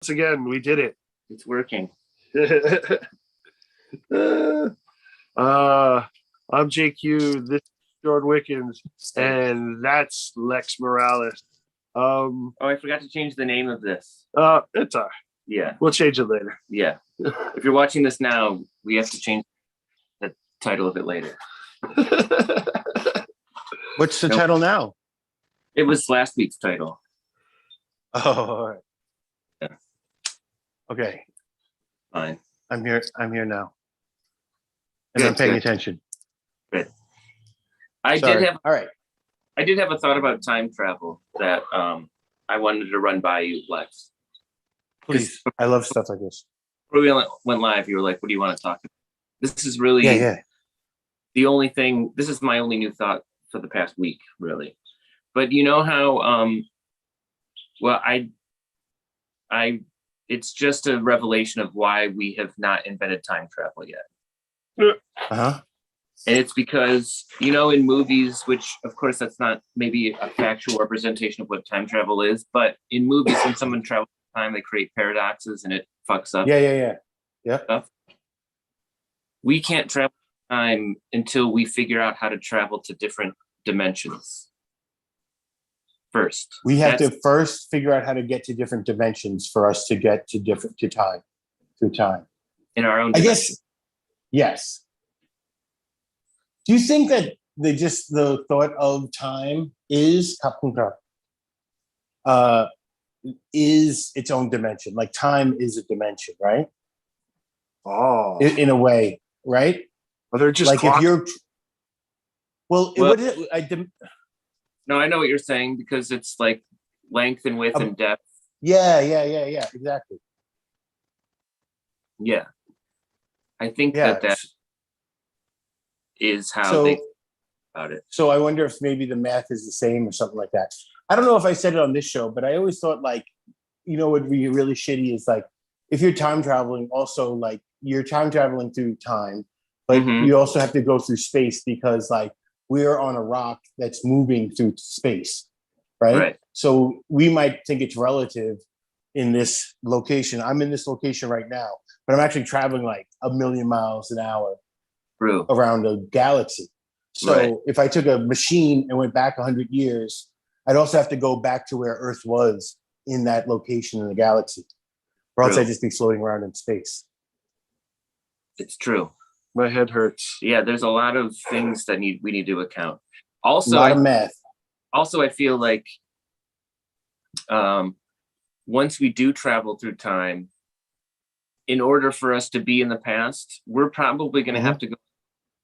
Once again, we did it. It's working. I'm JQ. This is George Wickens, and that's Lex Morales. Oh, I forgot to change the name of this. It's all right. Yeah. We'll change it later. Yeah. If you're watching this now, we have to change the title of it later. What's the title now? It was last week's title. Oh, all right. Yeah. Okay. Fine. I'm here now. And Good, I'm paying good. attention. Good. All right. I did have a thought about time travel that I wanted to run by you, Lex. Please. I love stuff like this. Before we went live, you were like, what do you want to talk about? This is really the only thing, this is my only new thought for the past week, really. But you know how, well, it's just a revelation of why we have not invented time travel yet. Uh-huh. And it's because, you know, in movies, which of course that's not maybe a factual representation of what time travel is, but in movies, when someone travels in time, they create paradoxes and it fucks up. Yeah. Stuff. We can't travel in time until we figure out how to travel to different dimensions. First. We have to first figure out how to get to different dimensions for us to get to time. Through time. In our own dimension. I dimension. guess, yes. Do you think that the thought of time is its own dimension? Like time is a dimension, right? Oh, in a way, right? Well, they're just like if you're. Well, no, I know what you're saying because it's like length and width and depth. Yeah, exactly. Yeah, I think that is how they think about it. So I wonder if maybe the math is the same or something like that. I don't know if I said it on this show, but I always thought, like, you know, what would be really shitty is like if you're time traveling, also like you're time traveling through time, but you also have to go through space because like we're on a rock that's moving through space, right? So we might think it's relative in this location. I'm in this location right now, but I'm actually traveling like 1,000,000 miles an hour around a galaxy. So if I took a machine and went back 100 years, I'd also have to go back to where Earth was in that location in the galaxy, or else I'd just be floating around in space. It's true. My head hurts. Yeah, there's a lot of things that we need to account. Also, a lot of math. Also, I feel like once we do travel through time, in order for us to be in the past, we're probably going to have to go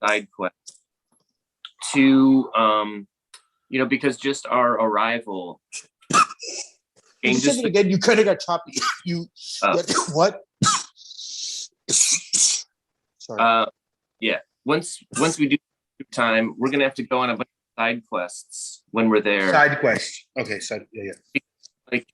side quest to, you know, because just our arrival. You said it again. You could have got choppy. What? Sorry. Yeah. Once we do time, we're gonna have to go on a bunch of side quests when we're there. Side quest. Okay. Yeah. Like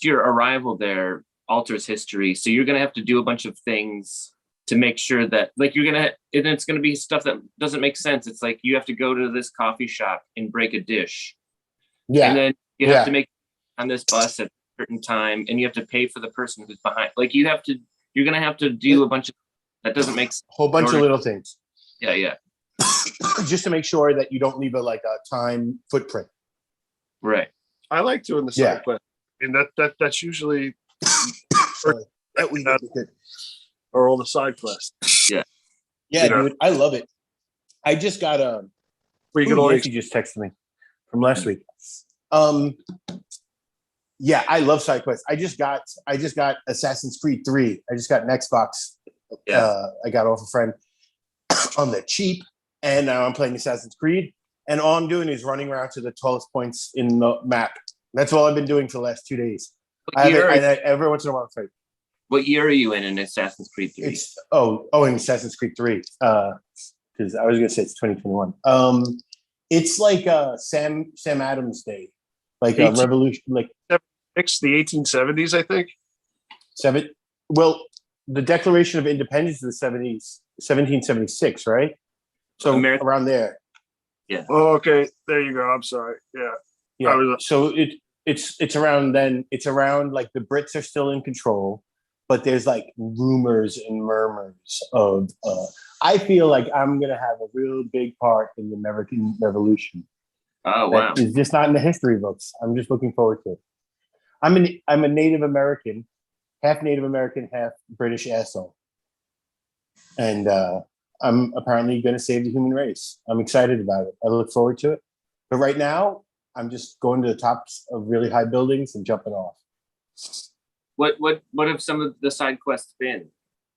your arrival there alters history, so you're gonna have to do a bunch of things to make sure that like it's gonna be stuff that doesn't make sense. It's like you have to go to this coffee shop and break a dish. Yeah. And then you have to make on this bus at a certain time, and you have to pay for the person who's behind. Like you're gonna have to do a bunch of that doesn't make sense. A whole bunch of little things. Yeah. Just to make sure that you don't leave a time footprint. Right. I like doing the side quest. I mean that's usually that we did. Or all the side quests. Yeah. Yeah, dude. I love it. I just got Nancy just texted me from last week. Yeah, I love side quests. I just got Assassin's Creed 3. I just got an Xbox. I got off a friend on the cheap, and now I'm playing Assassin's Creed. And all I'm doing is running around to the tallest points in the map. That's all I've been doing for the last 2 days. Every once in a while, I fight. What year are you in Assassin's Creed 3? It's in Assassin's Creed 3. Because I was gonna say it's 2021. It's like Sam Adams Day, like a revolution, like the 1870s, I think. Well, the Declaration of Independence is the 70s, 1776, right? So around there. Yeah. Oh, okay. There you go. I'm sorry. Yeah. So it's around then. It's around like the Brits are still in control, but there's like rumors and murmurs of. I feel like I'm gonna have a real big part in the American Revolution. Oh wow! That is just not in the history books. I'm just looking forward to it. I'm a Native American, half Native American, half British asshole, and I'm apparently going to save the human race. I'm excited about it. I look forward to it. But right now, I'm just going to the tops of really high buildings and jumping off. What have some of the side quests been? Do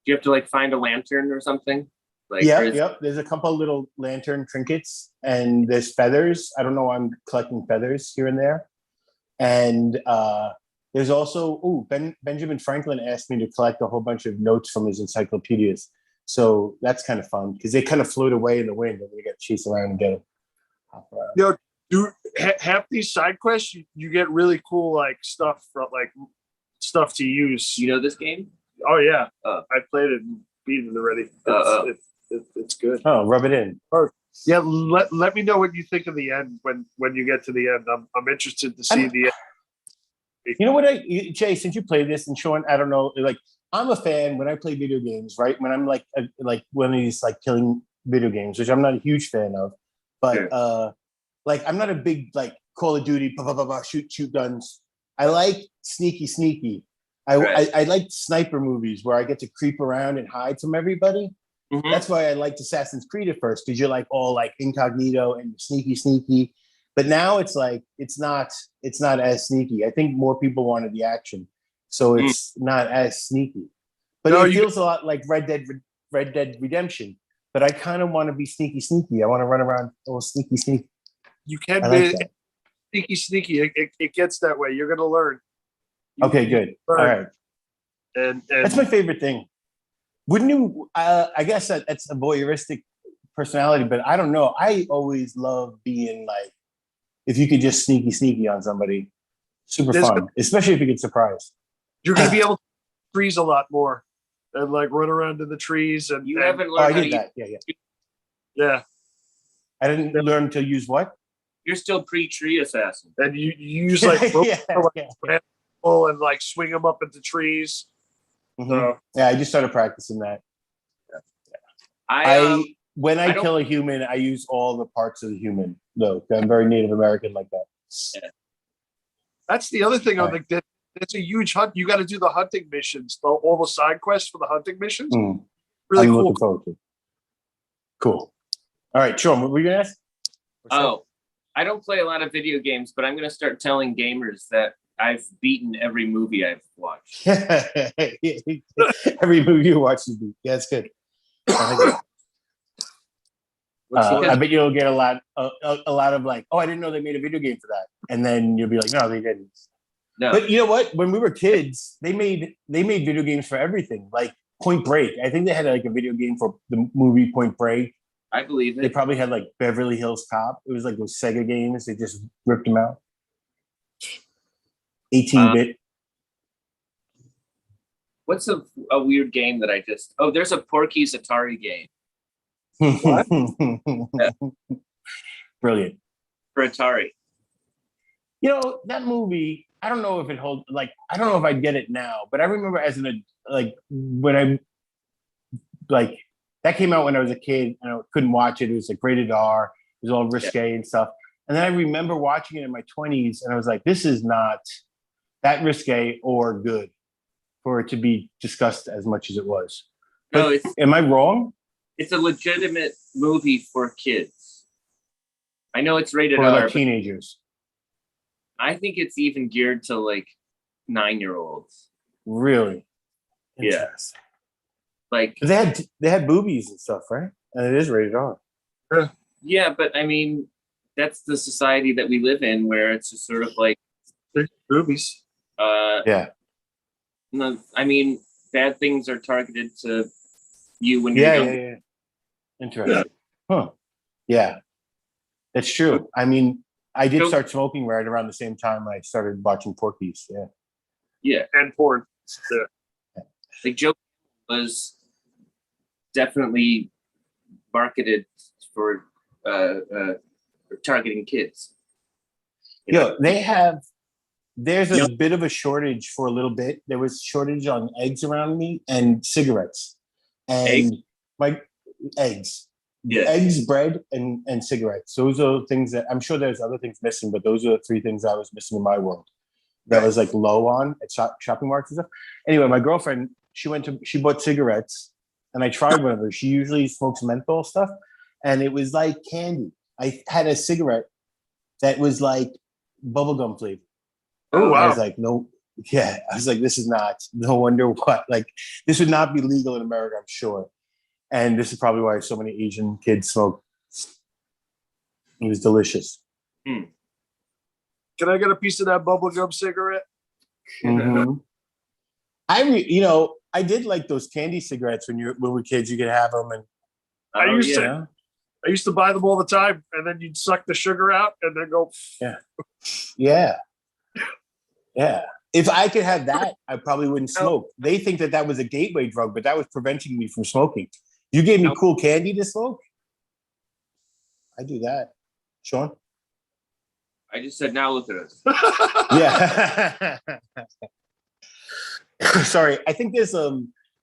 you have to like find a lantern or something? Like Yep. There's a couple of little lantern trinkets, and there's feathers. I don't know why I'm collecting feathers here and there. And there's also Benjamin Franklin asked me to collect a whole bunch of notes from his encyclopedias. So that's kind of fun because they kind of float away in the wind and we got to chase around and get them. Half these side quests, you get really cool like stuff from like stuff to use. You know this game? Oh yeah, I played it and beat it already. It's good. Oh, rub it in. Yeah, let me know what you think of the end when you get to the end. I'm interested to see the end. You know what, Jay? Since you played this, and Shawn, I don't know, like I'm a fan when I play video games, right? When I'm like one of these like killing video games, which I'm not a huge fan of, but like I'm not a big like Call of Duty, blah, blah, blah, blah, shoot guns. I like sneaky. I like sniper movies where I get to creep around and hide from everybody. Mm-hmm. That's why I liked Assassin's Creed at first, because you're like all like incognito and sneaky. But now it's like it's not as sneaky. I think more people wanted the action, so it's not as sneaky. But it feels a lot like Red Dead Redemption. But I kind of want to be sneaky. I want to run around all sneaky. You can be sneaky. It gets that way. You're gonna learn. Okay, good. All right. And that's my favorite thing. Wouldn't you? I guess that's a voyeuristic personality, but I don't know. I always love being like, if you could just sneaky on somebody, super fun, especially if you get surprised. You're going to be able to freeze a lot more and like run around in the trees. And you haven't learned I did that. Yeah. I didn't learn to use what? You're still pre-tree assassin. And you use like and like swing them up into trees. Mm-hmm. So, yeah, I just started practicing that. Yeah. When I kill a human, I use all the parts of the human. No, I'm very Native American like that. Yeah. That's the other thing. Like that. It's a huge hunt. You got to do the hunting missions, all the side quests for the hunting missions. Really cool. Looking forward to it. Cool. All right, Shawn, what were you gonna ask? I don't play a lot of video games, but I'm gonna start telling gamers that I've beaten every movie I've watched. Every movie you watch is beat. Yeah, that's good. I bet you'll get a lot of like, oh, I didn't know they made a video game for that, and then you'll be like, no, they didn't. No. But you know what? When we were kids, they made video games for everything. Like Point Break, I think they had like a video game for the movie Point Break. I believe it. They probably had like Beverly Hills Cop. It was like those Sega games. They just ripped them out. 18-bit. What's a weird game that I just? Oh, there's a Porky's Atari game. What? Yeah. Brilliant. For Atari. You know, that movie, I don't know if it holds, like, I don't know if I'd get it now, but I remember that came out when I was a kid and I couldn't watch it. It was like rated R. It was all risque and stuff. And then I remember watching it in my 20s and I was like, this is not that risque or good for it to be discussed as much as it was. But am I wrong? It's a legitimate movie for kids. I know it's rated R. For like teenagers. I think it's even geared to like 9-year-olds. Really? Yeah. Like they had boobies and stuff, right? And it is rated R. Yeah, but I mean, that's the society that we live in, where it's just sort of like boobies. Yeah. No, I mean, bad things are targeted to you when you're young. Yeah. Interesting. Huh. Yeah. That's true. I mean, I did start smoking right around the same time I started watching Porky's. Yeah. Yeah. And porn. Yeah. Like Joe was definitely marketed for targeting kids. They have there's a bit of a shortage for a little bit. There was shortage on eggs around me and cigarettes. And my eggs. Yeah. Eggs, bread, and cigarettes. Those are things that I'm sure there's other things missing, but those are the three things I was missing in my world. That was like low on at shopping markets and stuff. Anyway, my girlfriend, she bought cigarettes, and I tried one of her. She usually smokes menthol stuff, and it was like candy. I had a cigarette that was like bubblegum flavor. Oh wow! I was like, no, yeah. I was like, this is not. No wonder what. Like, this would not be legal in America, I'm sure. And this is probably why so many Asian kids smoke. It was delicious. Can I get a piece of that bubblegum cigarette? Mm-hmm. I did like those candy cigarettes when we were kids. You could have them, and I used to buy them all the time, and then you'd suck the sugar out, and then go. Yeah. If I could have that, I probably wouldn't smoke. They think that was a gateway drug, but that was preventing me from smoking. You gave me cool candy to smoke? I do that. Shawn? I just said, now look at us. Yeah. Sorry. I think there's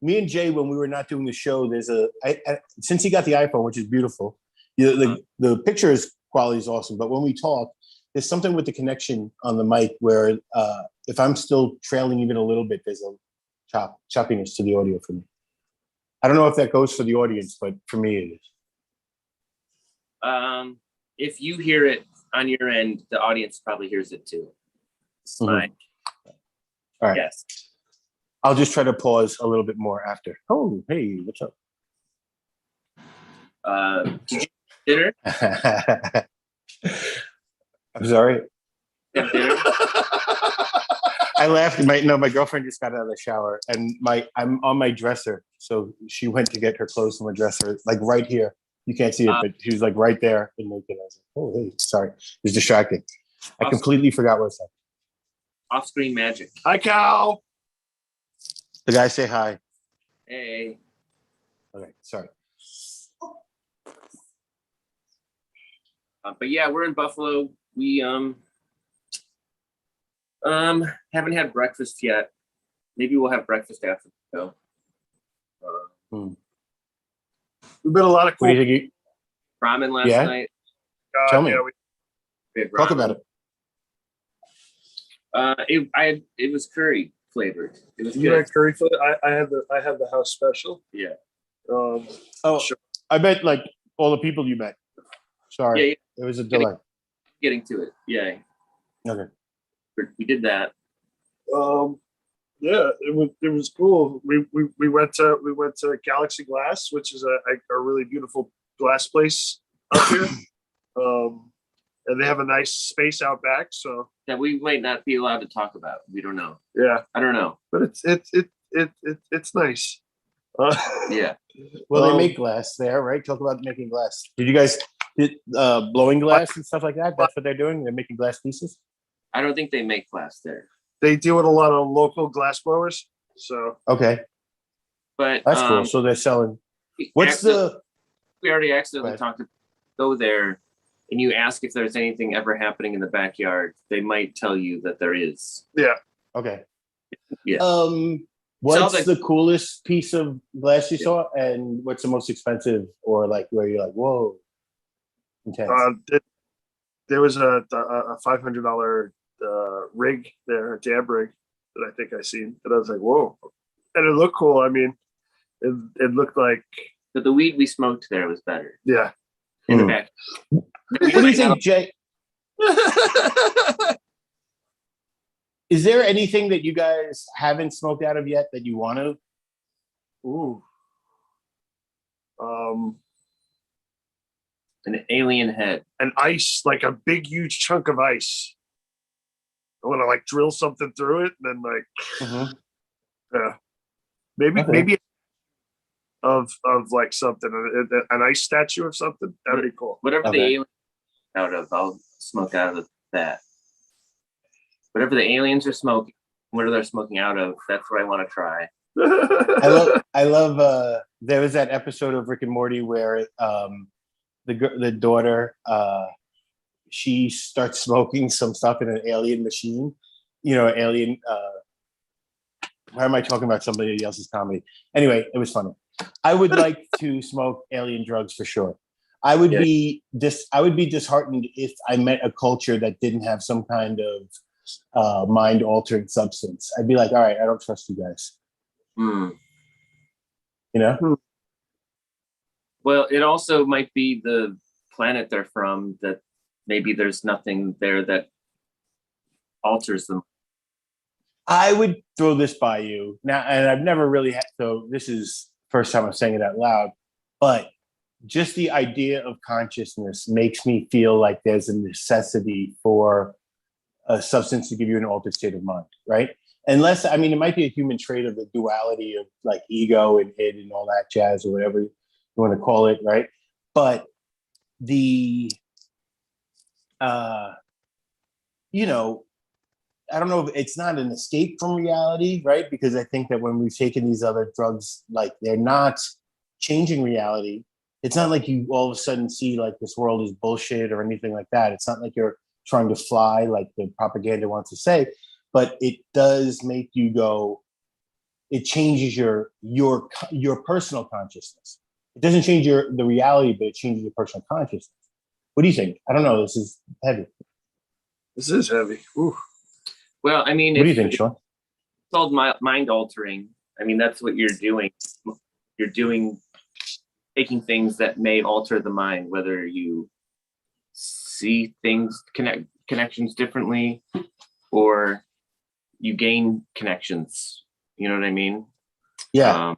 me and Jay, when we were not doing the show, there's since he got the iPhone, which is beautiful, the pictures quality is awesome. But when we talk, there's something with the connection on the mic where if I'm still trailing even a little bit, there's a choppiness to the audio for me. I don't know if that goes for the audience, but for me it is. If you hear it on your end, the audience probably hears it too. Mm-hmm. All right. Yes. I'll just try to pause a little bit more after. Oh, hey, what's up? Did you dinner? I'm sorry. Dinner? I laughed. My girlfriend just got out of the shower, and I'm on my dresser. So she went to get her clothes from the dresser, like right here. You can't see it, but she was like right there and naked. I was like, oh, hey, sorry. It was distracting. I completely forgot what I said. Off-screen magic. Hi, Cal. The guy say hi. Hey. Okay, sorry. But yeah, we're in Buffalo. We haven't had breakfast yet. Maybe we'll have breakfast after the show. We've been a lot of cool. What do you think? Ramen last night. Tell me. Yeah, talk about it. It was curry flavored. It was you good. had curry flavored. I had the house special. Yeah. Sure. I bet like all the people you met. Sorry, yeah. It was a delay. Getting to it. Yeah. Okay. We did that. Yeah, it was cool. We went to Galaxy Glass, which is a really beautiful glass place up here. And they have a nice space out back, so that we might not be allowed to talk about. We don't know. Yeah, I don't know, but it's nice. Yeah. Well, they make glass there, right? Talk about making glass. Did you guys blowing glass and stuff like that? That's what they're doing. They're making glass pieces. I don't think they make glass there. They deal with a lot of local glass blowers. So okay, but that's cool. So they're selling. We already accidentally talked to go there, and you ask if there's anything ever happening in the backyard. They might tell you that there is. Yeah. Okay. Yeah. What's the coolest piece of glass you saw, and what's the most expensive, or like where you're like, whoa, intense? There was a $500 rig there, a dab rig that I think I seen, and I was like, whoa, and it looked cool. I mean, it looked like. But the weed we smoked there was better. Yeah. In the back. What do you think, Jay? Is there anything that you guys haven't smoked out of yet that you want to? Ooh. An alien head. An ice, like a big, huge chunk of ice. I want to like drill something through it, and then yeah, maybe of like something, an ice statue of something. That'd be cool. Whatever the alien out of, I'll smoke out of that. Whatever the aliens are smoking, whatever they're smoking out of, that's what I want to try. I love. There was that episode of Rick and Morty where the daughter she starts smoking some stuff in an alien machine, alien. Why am I talking about somebody else's comedy? Anyway, it was funny. I would like to smoke alien drugs for sure. I would be disheartened if I met a culture that didn't have some kind of mind altering substance. I'd be like, all right, I don't trust you guys. Well, it also might be the planet they're from, that maybe there's nothing there that alters them. I would throw this by you now, and I've never really had. So this is first time I'm saying it out loud, but just the idea of consciousness makes me feel like there's a necessity for a substance to give you an altered state of mind, right? Unless, I mean, it might be a human trait of the duality of like ego and id and all that jazz, or whatever you want to call it, right? But I don't know if it's not an escape from reality, right? Because I think that when we've taken these other drugs, like they're not changing reality. It's not like you all of a sudden see like this world is bullshit or anything like that. It's not like you're trying to fly like the propaganda wants to say, but it does make you go, it changes your personal consciousness. It doesn't change the reality, but it changes your personal consciousness. What do you think? I don't know. This is heavy. This is heavy. Ooh. Well, I mean, what do you think, Shawn? It's called mind altering. I mean, that's what you're doing. You're taking things that may alter the mind, whether you see things, connections differently, or you gain connections. You know what I mean? Yeah.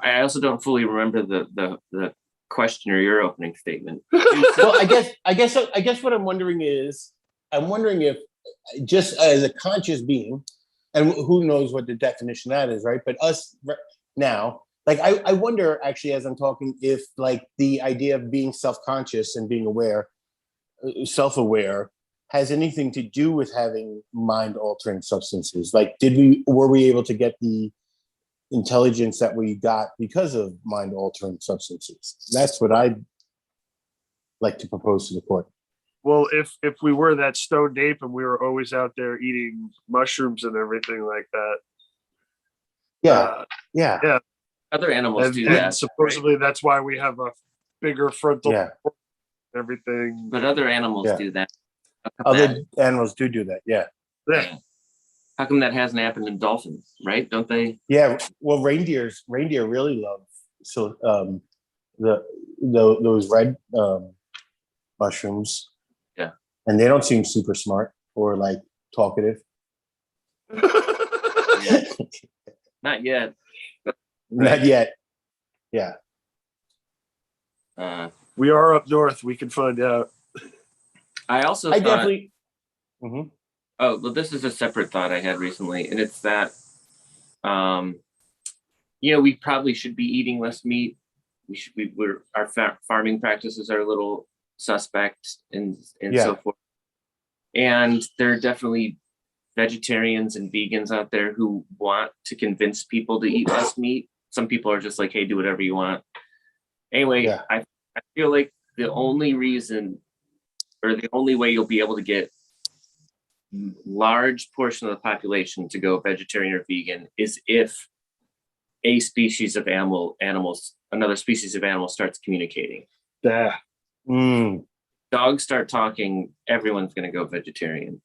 I also don't fully remember the question or your opening statement. Well, I guess what I'm wondering if just as a conscious being, and who knows what the definition of that is, right? But us now, like I wonder actually as I'm talking, if like the idea of being self-conscious and being aware, self-aware, has anything to do with having mind-altering substances. Like, were we able to get the intelligence that we got because of mind-altering substances? That's what I'd like to propose to the court. Well, if we were that stoned ape and we were always out there eating mushrooms and everything like that. Yeah. Other animals do and that. Supposedly right? That's why we have a bigger frontal and everything. But other animals do that. Other animals do that. Yeah. How come that hasn't happened in dolphins, right? Don't they? Yeah. Well, reindeer really love those red mushrooms. Yeah. And they don't seem super smart or like talkative. Not yet. Not yet. Yeah. We are up north. We can find out. I thought, definitely. Mm-hmm. Oh, well, this is a separate thought I had recently, and it's that, we probably should be eating less meat. Our farming practices are a little suspect and so forth. And there are definitely vegetarians and vegans out there who want to convince people to eat less meat. Some people are just like, hey, do whatever you want. Anyway, I feel like the only reason, or the only way you'll be able to get large portion of the population to go vegetarian or vegan is if a species of another species of animal starts communicating. Yeah. Dogs start talking, everyone's going to go vegetarian.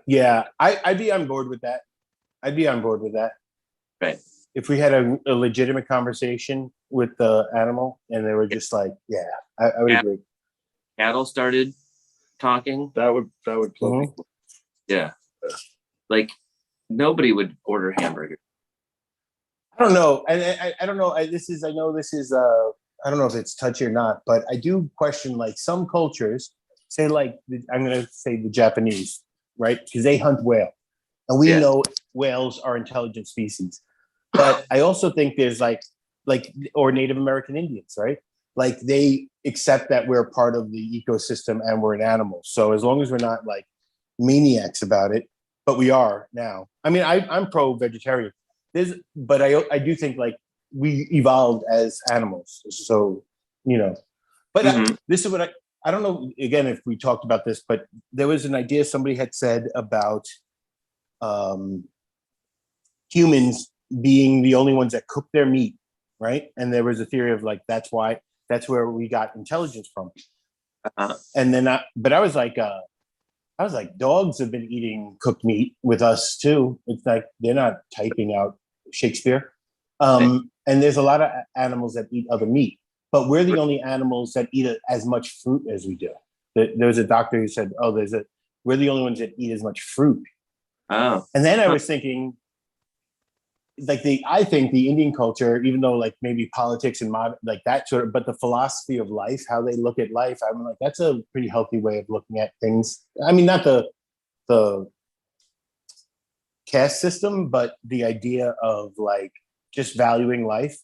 Yeah, I'd be on board with that. Right. If we had a legitimate conversation with the animal and they were just like, I would agree. Cattle started talking. That would blow me. Yeah. Like nobody would order hamburger. I don't know. I don't know. I don't know if it's touchy or not, but I do question like some cultures say like, I'm going to say the Japanese, right? Because they hunt whale and we know whales are intelligent species. But I also think there's like, or Native American Indians, right? Like they accept that we're part of the ecosystem and we're an animal. So as long as we're not like maniacs about it, but we are now. I mean, I'm pro-vegetarian. But I do think like we evolved as animals. So, but this is what I don't know, again, if we talked about this, but there was an idea somebody had said about humans being the only ones that cook their meat, right? And there was a theory of like, that's where we got intelligence from. And then, but I was like, dogs have been eating cooked meat with us too. It's like, they're not typing out Shakespeare. And there's a lot of animals that eat other meat, but we're the only animals that eat as much fruit as we do. There was a doctor who said, we're the only ones that eat as much fruit. Oh. And then I was thinking, like I think the Indian culture, even though like maybe politics and like that sort of, but the philosophy of life, how they look at life, I'm like, that's a pretty healthy way of looking at things. I mean, not the caste system, but the idea of like just valuing life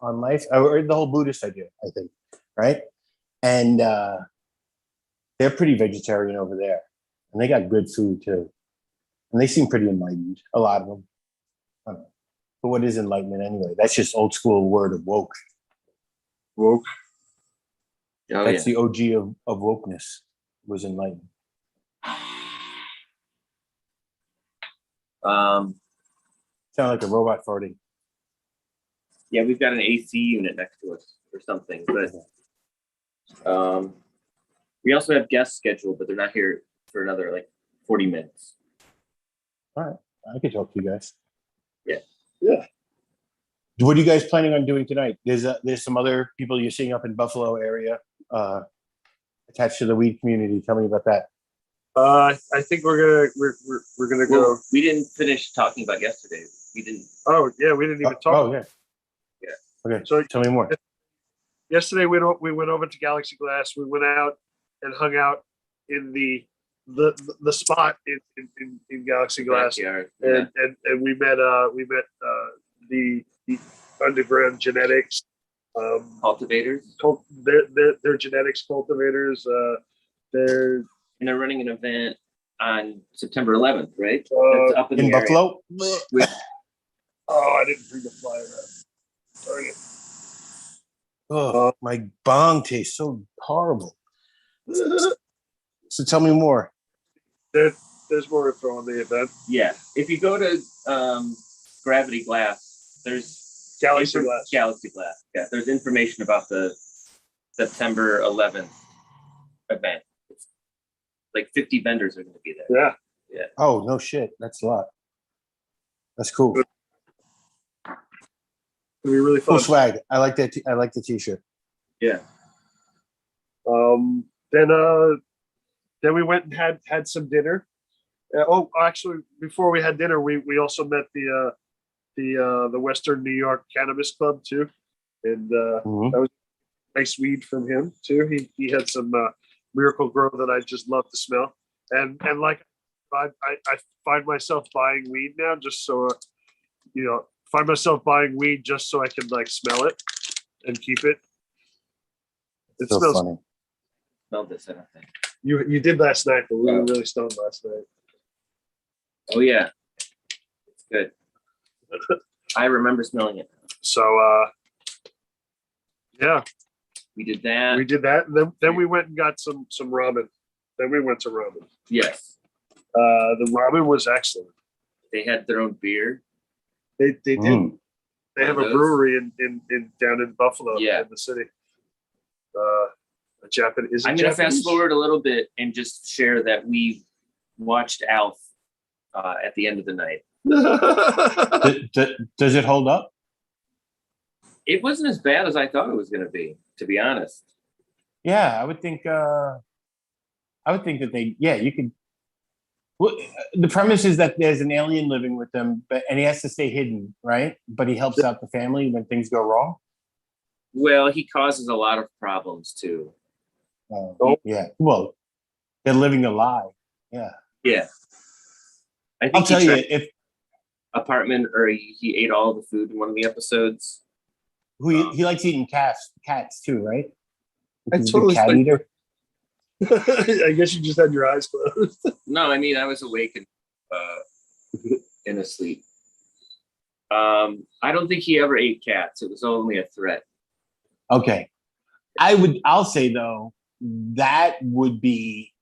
on life, or the whole Buddhist idea, I think, right? And they're pretty vegetarian over there, and they got good food too, and they seem pretty enlightened, a lot of them. I don't know. But what is enlightenment anyway? That's just old school word of woke. Woke. Oh, That's the OG of wokeness, was enlightenment. Sound like a robot farting. Yeah, we've got an AC unit next to us or something, but we also have guests scheduled, but they're not here for another like 40 minutes. All right, I could talk to you guys. Yeah. What are you guys planning on doing tonight? There's some other people you're seeing up in Buffalo area attached to the weed community. Tell me about that. I think we're gonna go. We didn't finish talking about yesterday. We didn't. Oh yeah, we didn't even talk. Oh yeah. Okay. So tell me more. Yesterday we went over to Galaxy Glass. We went out and hung out in the spot in Galaxy Glass, Backyard, and we met the underground genetics cultivators. They're genetics cultivators. And they're running an event on September 11th, right? That's up in Buffalo. I didn't bring the flyer up. Sorry. Oh, my bong tastes so horrible. So tell me more. There's more info on the event. Yeah, if you go to Gravity Glass, there's Galaxy Glass. Galaxy Glass. Yeah, there's information about the September 11th event. It's like 50 vendors are going to be there. Yeah. Oh no shit, that's a lot. That's cool. It'll be really fun. Cool swag. I like that. I like the t-shirt. Yeah. Then we went and had some dinner. Actually, before we had dinner, we also met the Western New York Cannabis Club too, and that was nice weed from him too. He had some Miracle Grow that I just love to smell, and like I find myself buying weed now just so find myself buying weed just so I can like smell it and keep it. It so smells funny. Smell this, I don't think. You did last night, but we were really stoned last night. Oh yeah, it's good. I remember smelling it. So yeah, we did that. And then we went and got some ramen. Then we went to ramen. Yes. The ramen was excellent. They had their own beer. They did. They have a brewery in down in Buffalo, in the city. A Japanese. I'm going to fast forward a little bit and just share that we watched Alf at the end of the night. Does it hold up? It wasn't as bad as I thought it was going to be, to be honest. Yeah, I would think that you could. Well, the premise is that there's an alien living with them, and he has to stay hidden, right? But he helps out the family when things go wrong. Well, he causes a lot of problems too. Yeah. Well, they're living a lie. Yeah. Yeah. I think I'll tell you, if apartment or he ate all the food in one of the episodes. He likes eating cats too, right? I totally cat eater. I guess you just had your eyes closed. No, I mean I was awake and asleep. I don't think he ever ate cats. It was only a threat. Okay. I'll say though, that would be,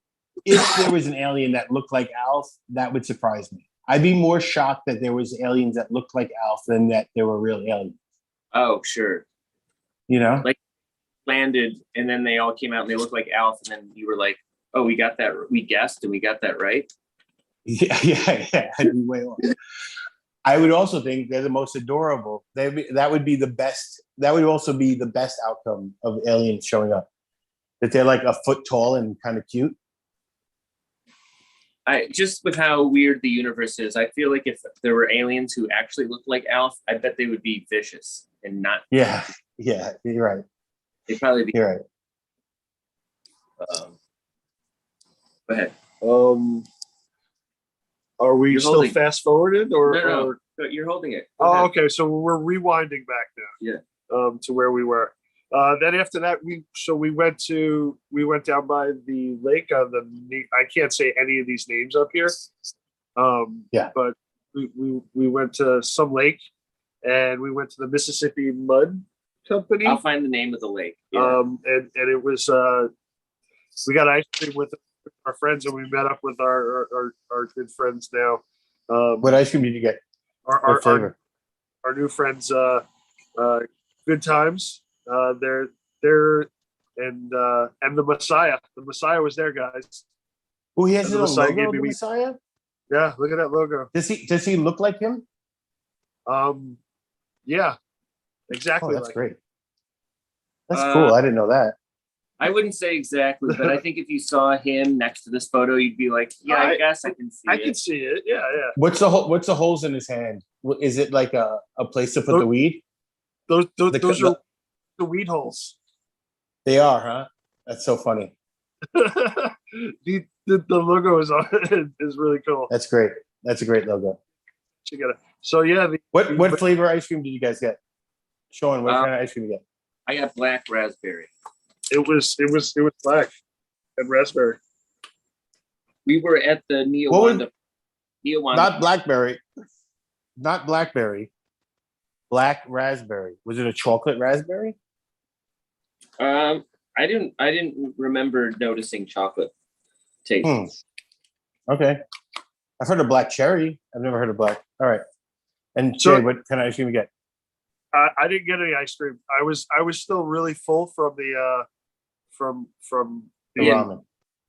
if there was an alien that looked like Alf, that would surprise me. I'd be more shocked that there was aliens that looked like Alf than that there were real aliens. Oh, sure. You know, like landed, and then they all came out and they looked like Alf, and then you were like, "Oh, we got that. We guessed, and we got that right." Yeah. I'd be way off. I would also think they're the most adorable. That would be the best. That would also be the best outcome of aliens showing up. That they're like a foot tall and kind of cute. I just with how weird the universe is, I feel like if there were aliens who actually looked like Alf, I bet they would be vicious and not. Yeah, you're right. They'd probably be. You're right. Go ahead. Are we You're still holding- fast forwarded or? No, you're holding it. Go Oh, ahead. okay. So we're rewinding back now. Yeah. To where we were. Then after that, we went down by the lake on I can't say any of these names up here. Yeah. But we went to some lake, and we went to the Mississippi Mud Company. I'll find the name of the lake. Yeah. And it was we got ice cream with our friends, and we met up with our good friends now. What ice cream did you get? Our flavor? Our new friends, Good Times. They're and the Messiah. The Messiah was there, guys. Oh, he has And his the own Messiah logo, gave the me- Messiah? Yeah, look at that logo. Does he look like him? Yeah, Oh, exactly. that's like great. That's cool. I didn't know that. I wouldn't say exactly, but I think if you saw him next to this photo, you'd be like, "Yeah, I guess I can see I it." can see it. Yeah. What's the holes in his hand? Is it like a place to put the weed? Those The- are the weed holes. They are, huh? That's so funny. the logo is really cool. That's great. That's a great logo. Check it out. So yeah, What flavor ice cream did you guys get? Sean, what kind of ice cream did you get? I got black raspberry. it was black and raspberry. We were at the Neowanda. Not blackberry. Not blackberry. Black raspberry. Was it a chocolate raspberry? I didn't remember noticing chocolate taste. Okay. I've heard of black cherry. I've never heard of black. All right. And So- Jay, what kind of ice cream you get? I didn't get any ice cream. I was still really full from the from The Yeah. ramen.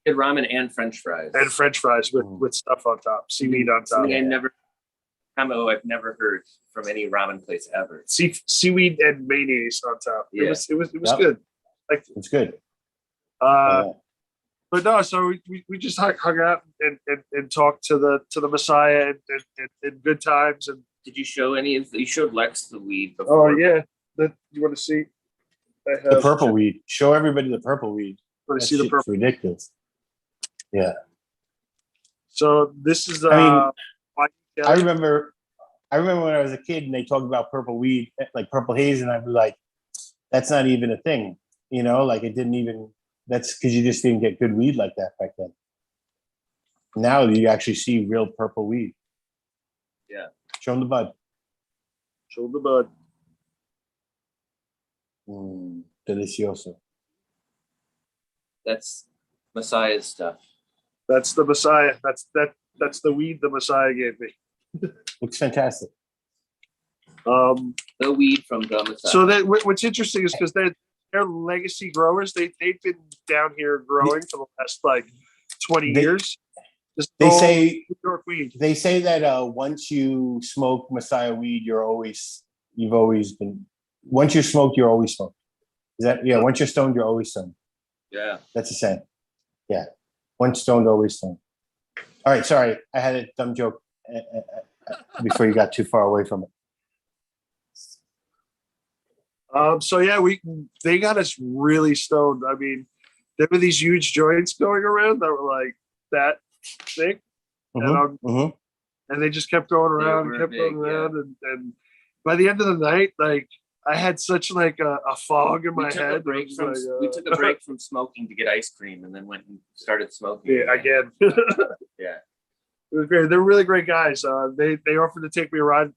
Had ramen and French fries. and French fries with stuff on top, seaweed on top. Something I've never heard from any ramen place ever. Seaweed and mayonnaise on top. Yeah. It was Yep. good. Like It's good. but no, so we just hung out and talked to the Messiah and Good Times. And Did you show you showed Lex the weed before? oh yeah, that you want to see? I The have, purple weed. Show everybody the purple weed. Want That to see the shit's purple? ridiculous. Yeah. So this is. I Mike I Kelly. remember when I was a kid and they talked about purple weed, like purple haze, and I'd be like, that's not even a thing. You know, like it didn't even, that's because you just didn't get good weed like that back then. Now you actually see real purple weed. Yeah. Show them the bud. Show the bud. Delicioso. That's Messiah's stuff. That's the Messiah. That's the weed the Messiah gave me. Looks fantastic. The weed from the Messiah. So that what's interesting is because they're legacy growers. They've been down here growing for the last like 20 years. Just They all say New York weed. they say that once you smoke Messiah weed, you've always been. Once you're smoked, you're always smoked. Is that Once you're stoned, you're always stoned. Yeah. That's the saying. Yeah. Once stoned, always stoned. All right. Sorry, I had a dumb joke before you got too far away from it. So yeah, they got us really stoned. I mean, there were these huge joints going around that were like that thick, and they just kept going around and kept going around, and by the end of the night, like I had such like a fog in my head. We took a break from smoking to get ice cream, and then went and started smoking. Yeah, again. Yeah. It was great. They're really great guys. They offered to take me a ride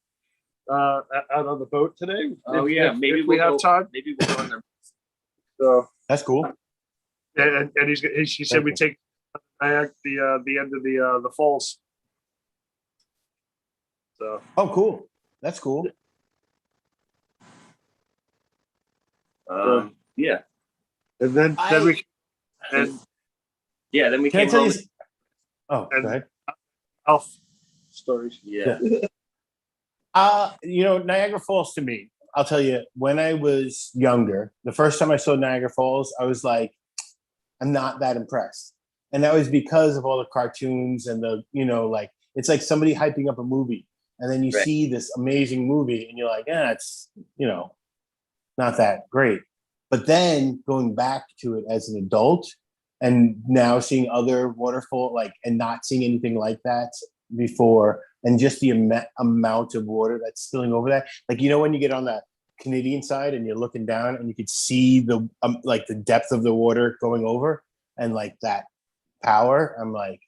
out on the boat today. Oh if maybe we have time. Maybe we'll go on there. So That's cool. And she said we take the end of the falls. So. Oh, cool. That's cool. Yeah. And then we then we Can I came tell home. you? Oh, go ahead. Elf stories. Yeah. Niagara Falls to me, I'll tell you, when I was younger, the first time I saw Niagara Falls, I was like, I'm not that impressed. And that was because of all the cartoons and it's like somebody hyping up a movie. And then you see this amazing movie and you're like, it's, not that great. But then going back to it as an adult and now seeing other waterfall, and not seeing anything like that before, and just the amount of water that's spilling over that. When you get on that Canadian side and you're looking down and you could see the depth of the water going over and that power, I'm like,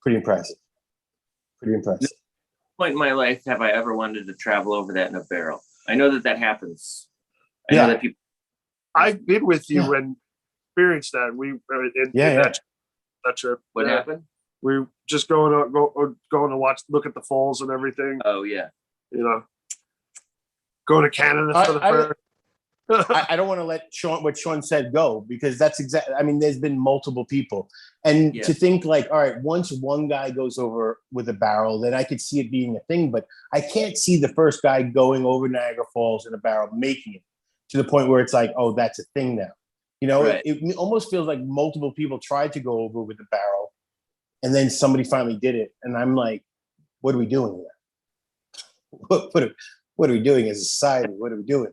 pretty impressive. Point in my life have I ever wanted to travel over that in a barrel. I know that happens. I know that people. I've been with you and experienced that. We that trip. What happened? We just going to look at the falls and everything. Oh yeah. Go to Canada for the first. I don't want to let what Shawn said go, because that's exactly. I mean, there's been multiple people, and to think all right, once one guy goes over with a barrel, then I could see it being a thing. But I can't see the first guy going over Niagara Falls in a barrel making it to the point where it's like, oh, that's a thing now. It almost feels like multiple people tried to go over with a barrel, and then somebody finally did it, and I'm like, what are we doing here? What are we doing as a society? What are we doing?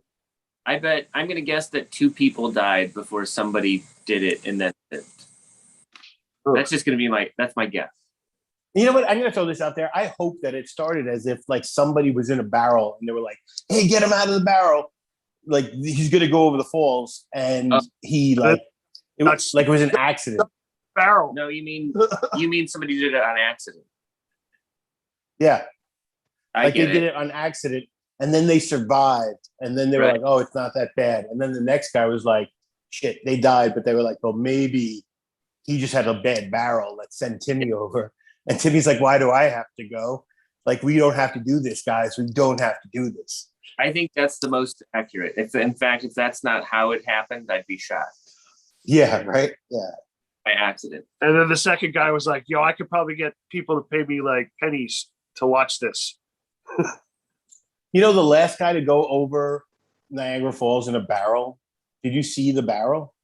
I bet I'm going to guess that 2 people died before somebody did it, and then that's just going to be that's my guess. You know what? I'm going to throw this out there. I hope that it started as if somebody was in a barrel and they were like, "Hey, get him out of the barrel! He's going to go over the falls," and it was an accident. Barrel? No, you mean somebody did it on accident? Yeah, they did it on accident. And then they survived. And then they were like, oh, it's not that bad. And then the next guy was like, shit, they died. But they were like, well, maybe he just had a bad barrel. Let's send Timmy over. And Timmy's like, why do I have to go? We don't have to do this, guys. We don't have to do this. I think that's the most accurate. If that's not how it happened, I'd be shocked. Yeah, right? Yeah. By accident. And then the second guy was like, yo, I could probably get people to pay me pennies to watch this. The last guy to go over Niagara Falls in a barrel, did you see the barrel?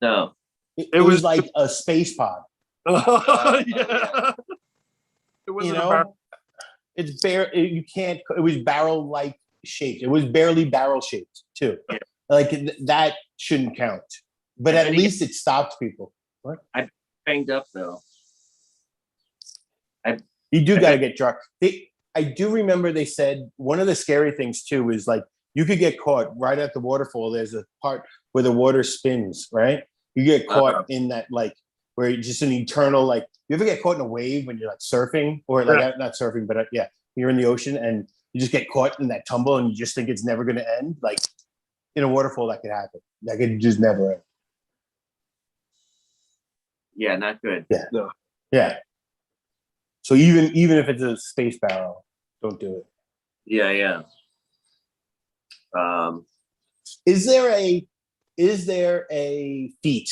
No. It was like a space pod. Yeah. It wasn't a barrel. It's you can't, it was barrel-like shaped. It was barely barrel shaped too. Yeah. That shouldn't count. But at least it stopped people. What? I banged up though. You do got to get drunk. I do remember they said one of the scary things too is you could get caught right at the waterfall. There's a part where the water spins, right? You get caught in that where you're just an eternal you ever get caught in a wave when you're surfing or not surfing, but you're in the ocean and you just get caught in that tumble and you just think it's never going to end. In a waterfall that could happen. That could just never end. Yeah, not good. Yeah. No. Yeah. So even if it's a space barrel, don't do it. Yeah. Is there a feat,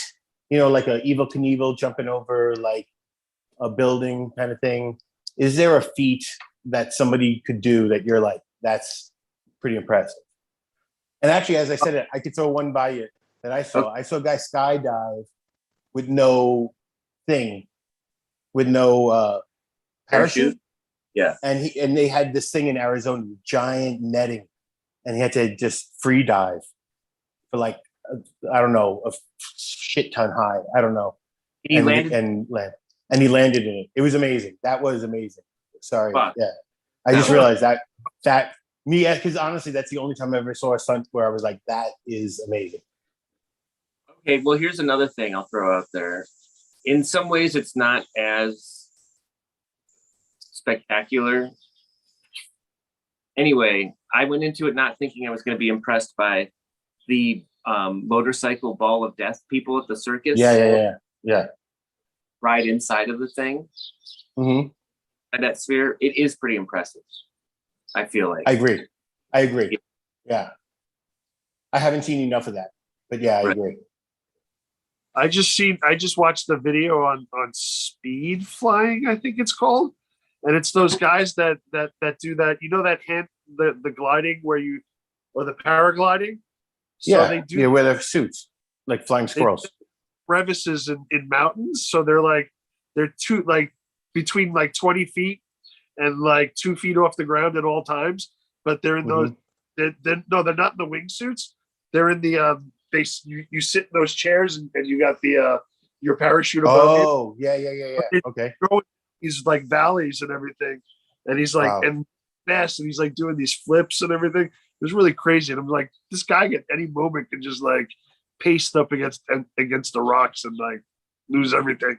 like a Evel Knievel jumping over a building kind of thing? Is there a feat that somebody could do that you're that's pretty impressive? And actually, as I said it, I could throw one by you that I saw. I saw a guy skydive with no thing, with no parachute. Yeah. And they had this thing in Arizona, giant netting, and he had to just free dive for I don't know, a shit ton high. I don't know. He landed and he landed in it. It was amazing. That was amazing. Sorry. Fuck. Yeah. I just realized that because honestly, that's the only time I ever saw a stunt where I was like, that is amazing. Okay, well, here's another thing I'll throw out there. In some ways, it's not as spectacular. Anyway, I went into it not thinking I was going to be impressed by the motorcycle ball of death people at the circus. Yeah. Ride inside of the thing. Mm-hmm. And that sphere, it is pretty impressive. I feel like. I agree. Yeah. I haven't seen enough of that, but yeah, I agree. I just watched the video on speed flying, I think it's called. And it's those guys that do that, that the gliding or the paragliding. So they do wear their suits like flying squirrels. Crevices in mountains. So they're between 20 feet and 2 feet off the ground at all times. But they're in those, they're not in the wingsuits. They're in the you sit in those chairs and you got the your parachute above you. Oh, yeah. Okay. These valleys and everything, and he's and fast, and he's doing these flips and everything. It was really crazy, and I'm like, this guy at any moment can just paste up against the rocks and lose everything.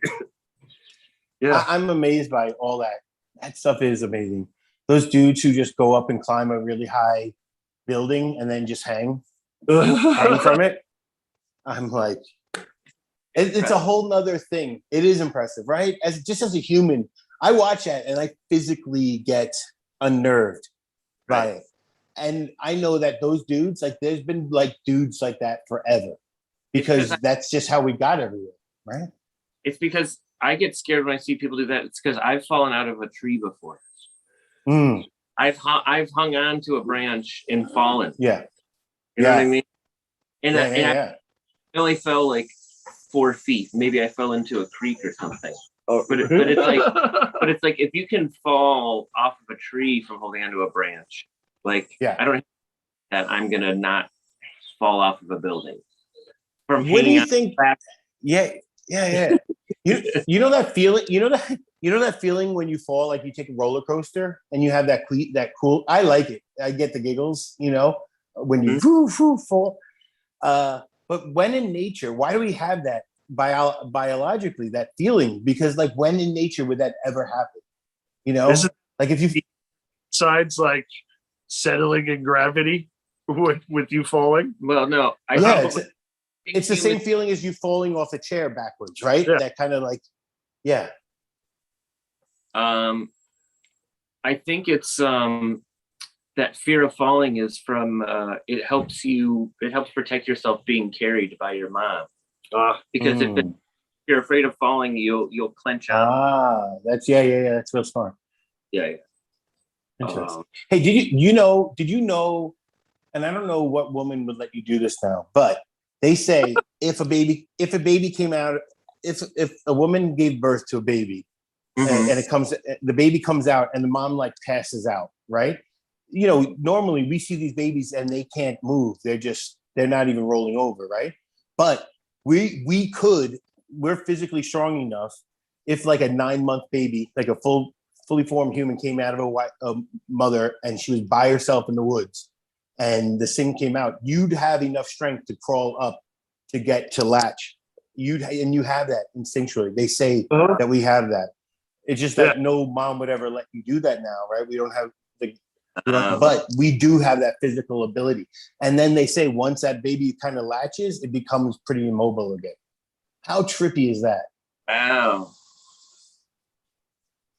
Yeah, I'm amazed by all that. That stuff is amazing. Those dudes who just go up and climb a really high building and then just hang from it. I'm like, it's a whole nother thing. It is impressive, right? As a human, I watch that and I physically get unnerved by it. And I know that those dudes, there's been dudes like that forever, because that's just how we got everywhere, right? It's because I get scared when I see people do that. It's because I've fallen out of a tree before. I've hung on to a branch and fallen. Yeah. You know what I mean? And I only fell 4 feet. Maybe I fell into a creek or something. But it's if you can fall off of a tree from holding onto a branch, I don't that I'm gonna not fall off of a building. What do you think? Yeah. You know that feeling. You know that feeling when you fall, you take a roller coaster and you have that cool. I like it. I get the giggles. When you fall. But when in nature, why do we have that biologically, that feeling? Because when in nature would that ever happen? If you sides settling in gravity with you falling. Well, no, it's the same feeling as you falling off a chair backwards, right? Yeah. That kind of I think it's that fear of falling is from it helps protect yourself being carried by your mom. Because if you're afraid of falling, you'll clench up. That's that's real smart. Yeah. Interesting. Hey, did you know, and I don't know what woman would let you do this now, but they say if a baby came out, if a woman gave birth to a baby and the baby comes out and the mom passes out, right? Normally we see these babies and they can't move. They're not even rolling over, right? But we're physically strong enough if a 9-month baby, a fully formed human came out of a mother and she was by herself in the woods and the thing came out, you'd have enough strength to crawl up to get to latch. You have that instinctually. They say that we have that. It's just that no mom would ever let you do that now, right? We don't have but we do have that physical ability. And then they say once that baby kind of latches, it becomes pretty immobile again. How trippy is that? Wow.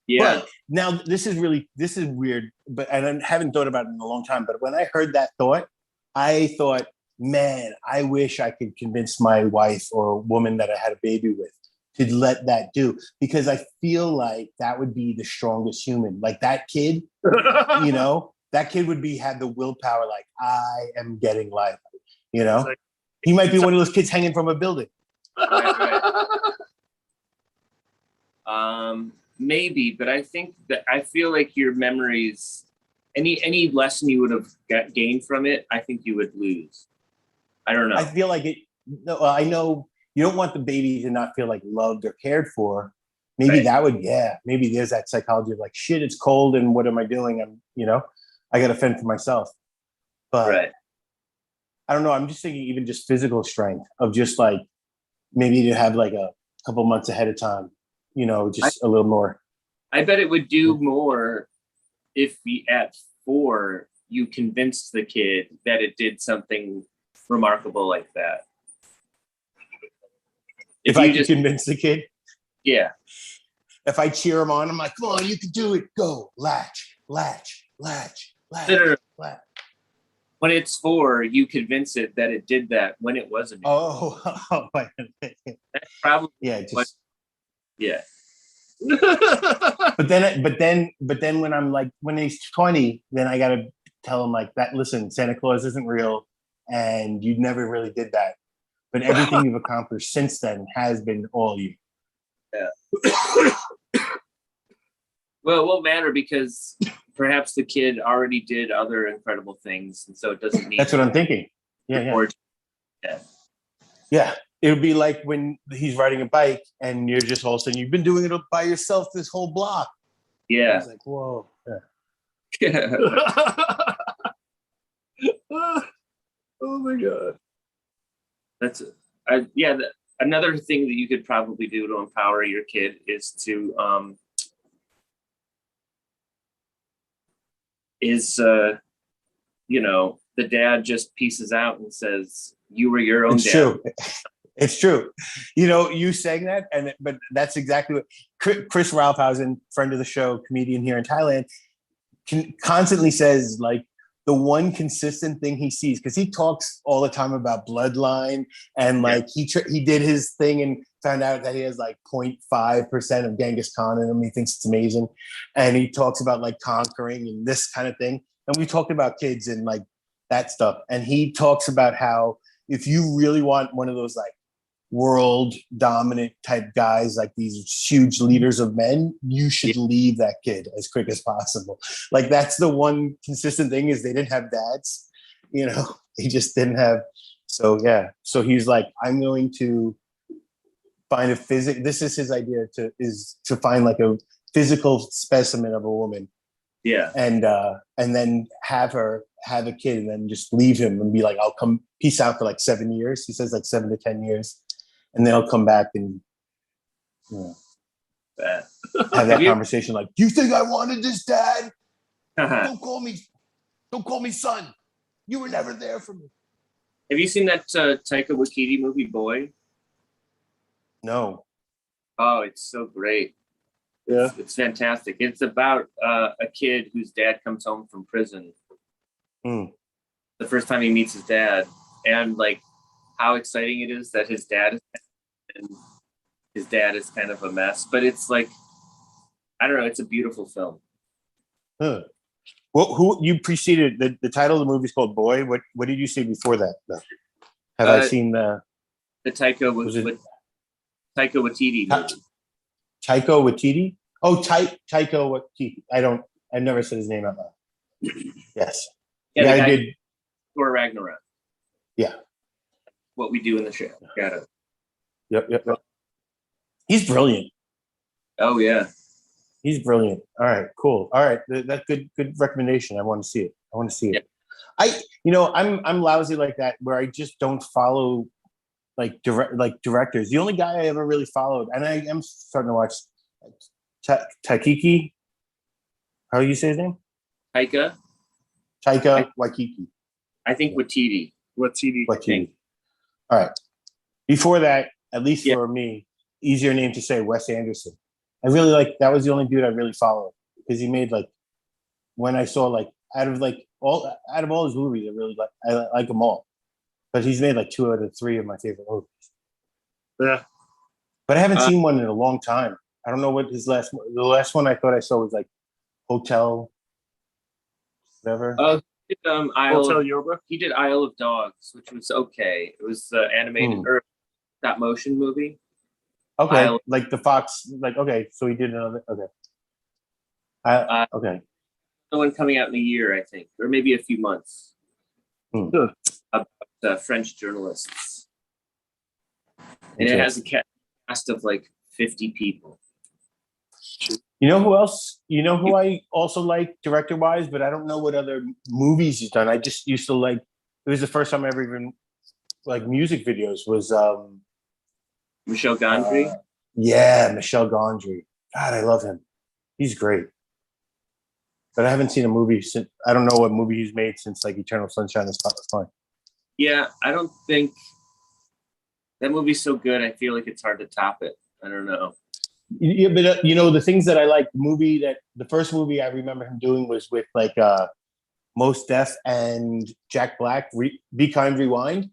Yeah. But now this is weird, and I haven't thought about it in a long time. But when I heard that thought, I thought, man, I wish I could convince my wife or a woman that I had a baby with to let that do, because I feel like that would be the strongest human. That kid, that kid would have the willpower. I am getting life. He might be one of those kids hanging from a building. Right. Maybe, but I feel like your memories, any lesson you would have gained from it, I think you would lose. I don't know. I feel like it. No, I know you don't want the baby to not feel loved or cared for. Maybe that would, maybe there's that psychology of shit, it's cold and what am I doing? I got to fend for myself. But I don't know. I'm just thinking even just physical strength of just maybe to have a couple months ahead of time, just a little more. I bet it would do more if at 4 you convinced the kid that it did something remarkable like that. If I can convince the kid. Yeah. If I cheer him on, I'm like, come on, you can do it. Go, latch, latch, latch, latch, latch. When it's 4, you convince it that it did that when it wasn't. Oh, wait. That's probably yeah. But then when he's 20, then I gotta tell him like that. Listen, Santa Claus isn't real, and you never really did that. But everything you've accomplished since then has been all you. Yeah. Well, it won't matter because perhaps the kid already did other incredible things, and so it doesn't need. That's what I'm thinking. Yeah. It would be like when he's riding a bike and you're just all of a sudden, you've been doing it by yourself this whole block. Yeah. It's like, whoa. Yeah. Oh my God. That's it. Another thing that you could probably do to empower your kid is to the dad just pieces out and says, you were your own It's dad. True. It's true. You saying that, but that's exactly what Chris Ralphhausen, friend of the show, comedian here in Thailand, constantly says, like, the one consistent thing he sees, because he talks all the time about bloodline, and like he did his thing and found out that he has like 0.5% of Genghis Khan in him. He thinks it's amazing, and he talks about like conquering and this kind of thing. And we talked about kids and like that stuff, and he talks about how if you really want one of those like world dominant type guys, like these huge leaders of men, you should leave that kid as quick as possible. Like that's the one consistent thing, is they didn't have dads, they just didn't have. So he's like, I'm going to find this is his idea to find like a physical specimen of a woman, and then have a kid, and then just leave him and be like, I'll come peace out for like 7 years. He says like 7 to 10 years. And then he'll come back and have that conversation. Like, do you think I wanted this, Dad? Don't call me son. You were never there for me. Have you seen that Taika Waititi movie, Boy? No. Oh, it's so great. Yeah, it's fantastic. It's about a kid whose dad comes home from prison. The first time he meets his dad, and like how exciting it is that his dad is kind of a mess, but it's like, I don't know, it's a beautiful film. Well, who you preceded the title of the movie is called Boy. What did you say before that? Have I seen the Taika Waititi movie? Taika Waititi? Oh, Taika Waititi. I never said his name out loud. Yes. Yeah, I did. Or Ragnarok. Yeah. What we do in the show. Got it. Yep. He's brilliant. Oh yeah. He's brilliant. All right, cool. All right, that's good recommendation. I want to see it. Yeah. I'm lousy like that, where I just don't follow like directors. The only guy I ever really followed, and I am starting to watch Taikiki. How do you say his name? Taika Waititi. I think Waititi. Waititi. All right. Before that, at least for me, easier name to say, Wes Anderson. I really that was the only dude I really followed, because he made like, when I saw like out of all his movies, I like them all, but he's made like 2 out of 3 of my favorite movies. Yeah, but I haven't seen one in a long time. I don't know what the last one I thought I saw was like Hotel, whatever. Hotel Yoba. He did Isle of Dogs, which was okay. It was animated or stop motion movie. Okay, like the Fox. Like, okay, so he did another. Okay. Okay. The one coming out in a year, I think, or maybe a few months. About French journalists, and it has a cast of like 50 people. You know who else? You know who I also like director-wise, but I don't know what other movies he's done. I just used to like. It was the first time I ever even like music videos was. Michel Gondry? Yeah, Michel Gondry. God, I love him. He's great. But I haven't seen a movie since. I don't know what movie he's made since like Eternal Sunshine of the Spotless Mind. Yeah, I don't think that movie's so good. I feel like it's hard to top it. I don't know. Yeah, but the things that I like, the first movie I remember him doing was with like Mos Def and Jack Black. Be Kind, Rewind.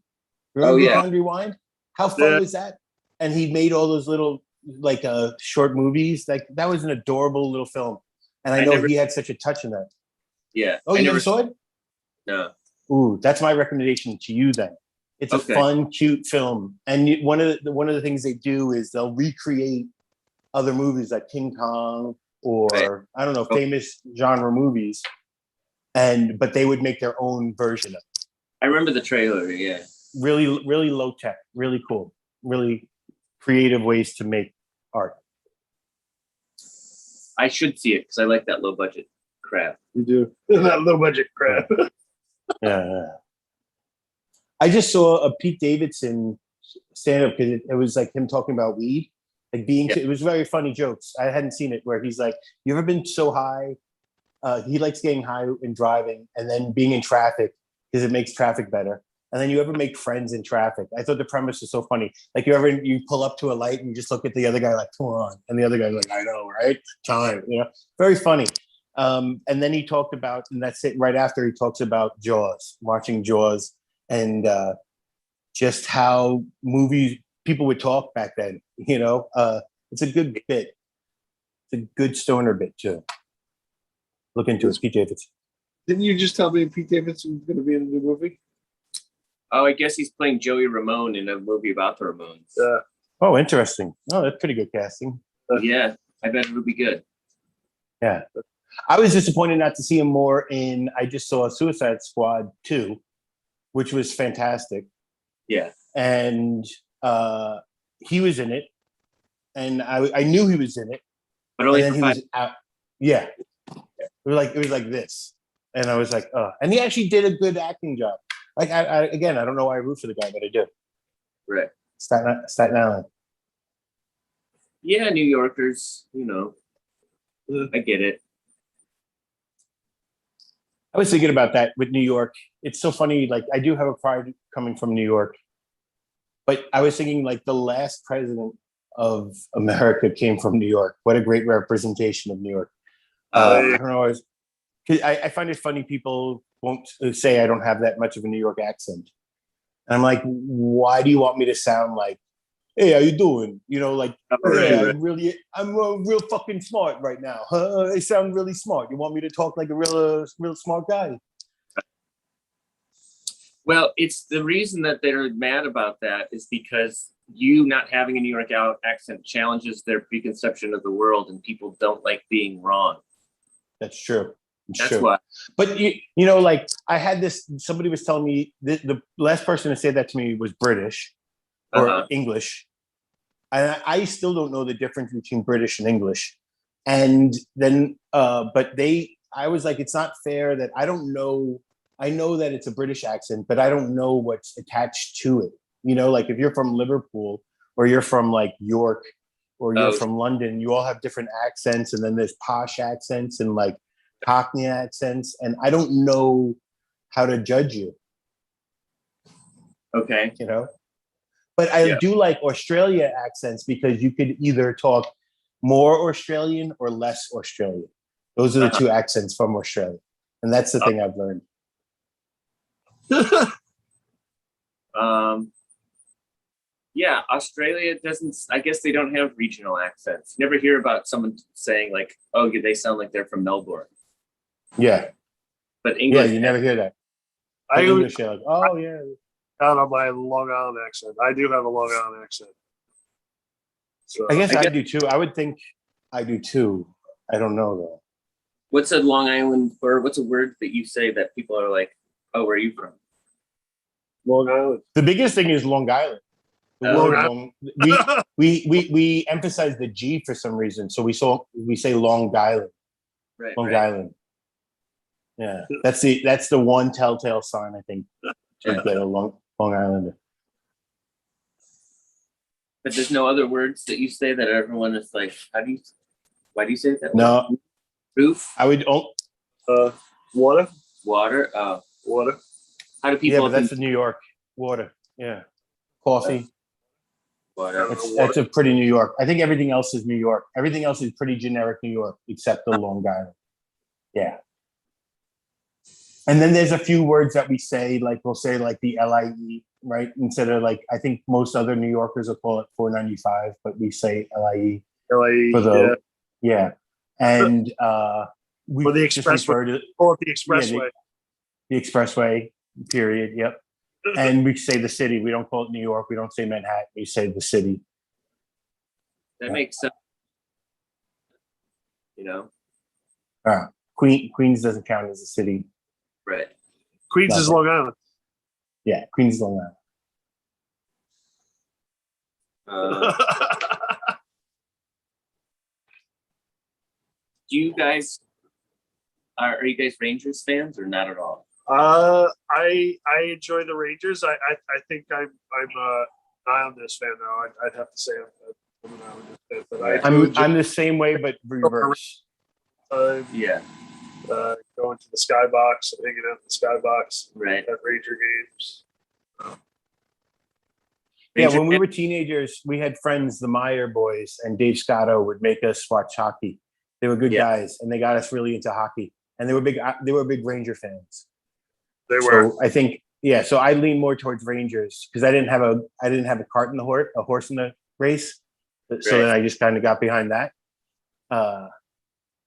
Remember Be Kind, Rewind? How fun was that? And he made all those little like short movies. Like that was an adorable little film. And I know he had such a touch in that. Yeah. Oh, you never saw it? No. Ooh, that's my recommendation to you then. It's a fun, cute film. And one of the things they do is they'll recreate other movies like King Kong or I don't know, famous genre movies. But they would make their own version of it. I remember the trailer, yeah. Really, really low tech, really cool, really creative ways to make art. I should see it because I like that low budget crap. You do. That low budget crap. Yeah. I just saw a Pete Davidson stand up because it was like him talking about weed, like it was very funny jokes. I hadn't seen it where he's like, you ever been so high? He likes getting high and driving and then being in traffic because it makes traffic better. And then you ever make friends in traffic? I thought the premise was so funny. Like you pull up to a light and you just look at the other guy like, come on. And the other guy's like, I know, right? Time, very funny. And then he talked about, and that's it. Right after he talks about Jaws, watching Jaws and just how people would talk back then, it's a good bit. It's a good stoner bit too. Look into it, Pete Davidson. Didn't you just tell me Pete Davidson's going to be in a new movie? Oh, I guess he's playing Joey Ramone in a movie about the Ramones. Oh, interesting. Oh, that's pretty good casting. Yeah, I bet it'll be good. Yeah. I was disappointed not to see him more in, I just saw Suicide Squad 2, which was fantastic. Yeah. And he was in it. And I knew he was in it. But only and then he was out. Yeah. It was like this. And I was like, and he actually did a good acting job. Like, I don't know why I root for the guy, but I do. Right. Staten Island. Yeah, New Yorkers, I get it. I was thinking about that with New York. It's so funny. Like, I do have a pride coming from New York. But I was thinking, like, the last president of America came from New York. What a great representation of New York. I don't know. I find it funny people won't say I don't have that much of a New York accent. And I'm like, why do you want me to sound like, hey, how you doing? I'm real fucking smart right now. I sound really smart. You want me to talk like a real smart guy? Well, it's the reason that they're mad about that is because you not having a New York accent challenges their preconception of the world, and people don't like being wrong. That's true. That's why. But like I had this. Somebody was telling me the last person to say that to me was British or English, and I still don't know the difference between British and English. And then, I was like, it's not fair that I don't know. I know that it's a British accent, but I don't know what's attached to it. Like if you're from Liverpool or you're from like York or you're from London, you all have different accents, and then there's posh accents and like Cockney accents, and I don't know how to judge you. Okay. But I do like Australia accents because you could either talk more Australian or less Australian. Those are the two accents from Australia. And that's the thing I've learned. Yeah, Australia doesn't, I guess they don't have regional accents. You never hear about someone saying like, oh, they sound like they're from Melbourne. Yeah. But English. Yeah, you never hear that. English, like, oh, yeah. Out on my Long Island accent. I do have a Long Island accent. So I guess I do too. I would think I do too. I don't know though. What's a Long Island, or what's a word that you say that people are like, oh, where are you from? Long Island. The biggest thing is Long Island. We emphasize the G for some reason, so we say Long Island. Right. Long Island. Yeah, that's the one telltale sign I think to get a Long Islander. But there's no other words that you say that everyone is like, why do you say it that No. way? Roof? I would. Water. Water? Water. How do people? Yeah, but that's in New York. Water. Yeah. Coffee. Whatever. That's a pretty New York. I think everything else is New York. Everything else is pretty generic New York, except the Long Island. Yeah. And then there's a few words that we say, like we'll say like the LIE, right? Instead of like, I think most other New Yorkers will call it 495, but we say LIE. LIE, for the, yeah. And we for the just expressway. refer to Or the expressway. the expressway, period. Yep. And we say the city. We don't call it New York. We don't say Manhattan. We say the city. That makes sense. You know? Queens doesn't count as a city. Right. Queens is Long Island. Yeah, Queens is Long Island. Do you guys are you guys Rangers fans or not at all? I enjoy the Rangers. I think I'm an Islanders fan now. I'd have to say I'm an Islanders fan, but I'm the same way, but reverse. Yeah. Going to the skybox and hanging out in the skybox, right, at Ranger games. Yeah, when we were teenagers, we had friends, the Meyer boys, and Dave Scotto would make us watch hockey. They were good guys, and they got us really into hockey. And they were big Ranger fans. They were. So I think, so I lean more towards Rangers because I didn't have a cart in the horse in the race. So then I just kind of got behind that.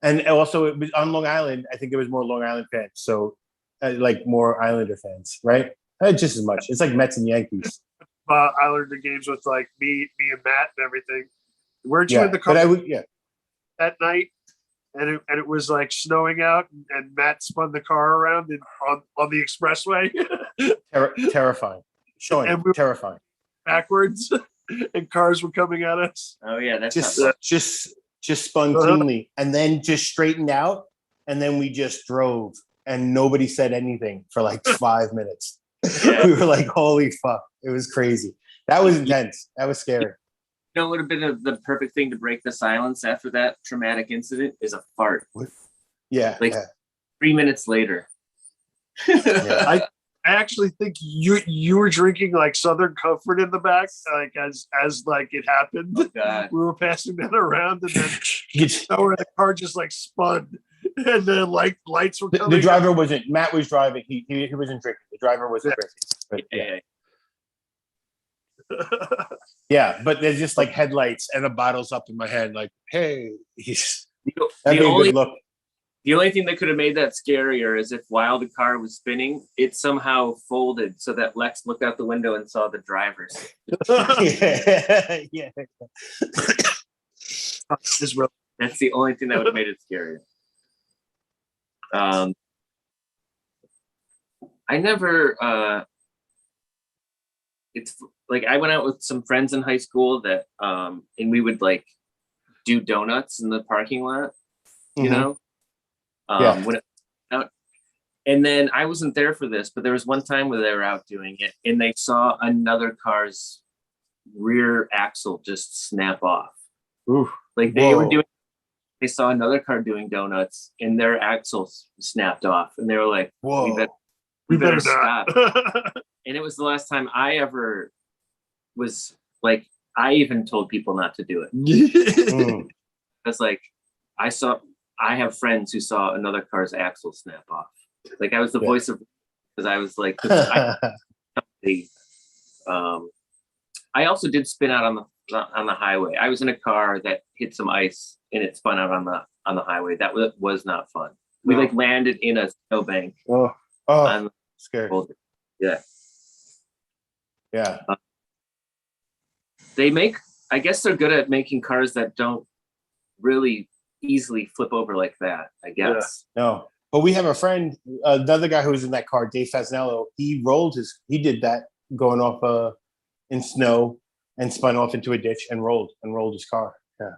And also it was on Long Island. I think it was more Long Island fans. So like more Islander fans, right? Just as much. It's like Mets and Yankees. Islander games with like me and Matt and everything. Weren't you in the car that night? And it was like snowing out, and Matt spun the car around on the expressway. Terrifying. Terrifying. Backwards, and cars were coming at us. Oh yeah, that's just spun cleanly, and then just straightened out, and then we just drove, and nobody said anything for like 5 minutes. Yeah. We were like, "Holy fuck!" It was crazy. That was intense. That was scary. You know what would have been the perfect thing to break the silence after that traumatic incident is a fart. Yeah. Like 3 minutes later. I actually think you were drinking like Southern Comfort in the back, like as like it happened. Oh, God. We were passing that around, and then the car just like spun, and then like lights were coming. The driver wasn't. Matt was driving. He wasn't drinking. The driver wasn't drinking. But, yeah, but there's just like headlights and the bottles up in my head, like, hey, that'd be a good look. The only thing that could have made that scarier is if while the car was spinning, it somehow folded so that Lex looked out the window and saw the drivers. Yeah. That's the only thing that would have made it scarier. I never it's like I went out with some friends in high school that and we would like do donuts in the parking lot, you know? When and then I wasn't there for this, but there was one time where they were out doing it and they saw another car's rear axle just snap off. Oof. Like they saw another car doing donuts and their axles snapped off and they were like, whoa, we better stop. And it was the last time I ever was like, I even told people not to do it. Because like I have friends who saw another car's axle snap off. Like I was the voice of, because I was like, I also did spin out on the highway. I was in a car that hit some ice and it spun out on the highway. That was not fun. We like landed in a snowbank. Oh, scary. Yeah. Yeah. I guess they're good at making cars that don't really easily flip over like that, I guess. Yeah. No. But we have a friend, another guy who was in that car, Dave Faznello, he did that going off in snow and spun off into a ditch and rolled his car. Yeah.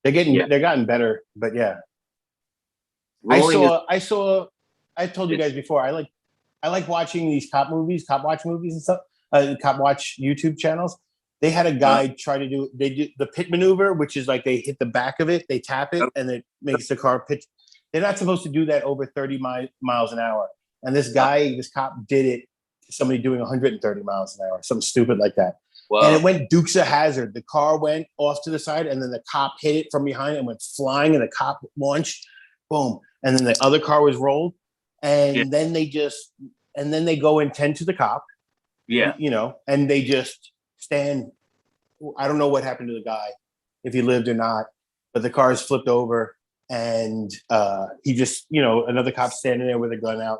They're gotten better, but yeah. I told you guys before, I like watching these cop watch movies and stuff, cop watch YouTube channels. They had a guy try to do the pit maneuver, which is like they hit the back of it, they tap it, and it makes the car pitch. They're not supposed to do that over 30 miles an hour. And this cop did it somebody doing 130 miles an hour, something stupid like that. Wow. And it went Dukes of Hazzard. The car went off to the side, and then the cop hit it from behind and went flying, and the cop launched, boom. And then the other car was rolled. And then they go and tend to the cop. Yeah. You know, and they just stand. I don't know what happened to the guy, if he lived or not, but the car is flipped over, and he just, you know, another cop standing there with a gun out,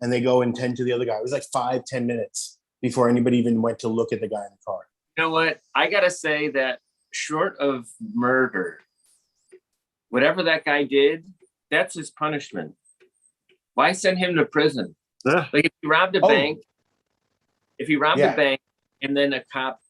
and they go and tend to the other guy. It was like 5-10 minutes before anybody even went to look at the guy in the car. You know what? I gotta say that short of murder, whatever that guy did, that's his punishment. Why send him to prison? Like if he robbed a bank, a bank and then a cop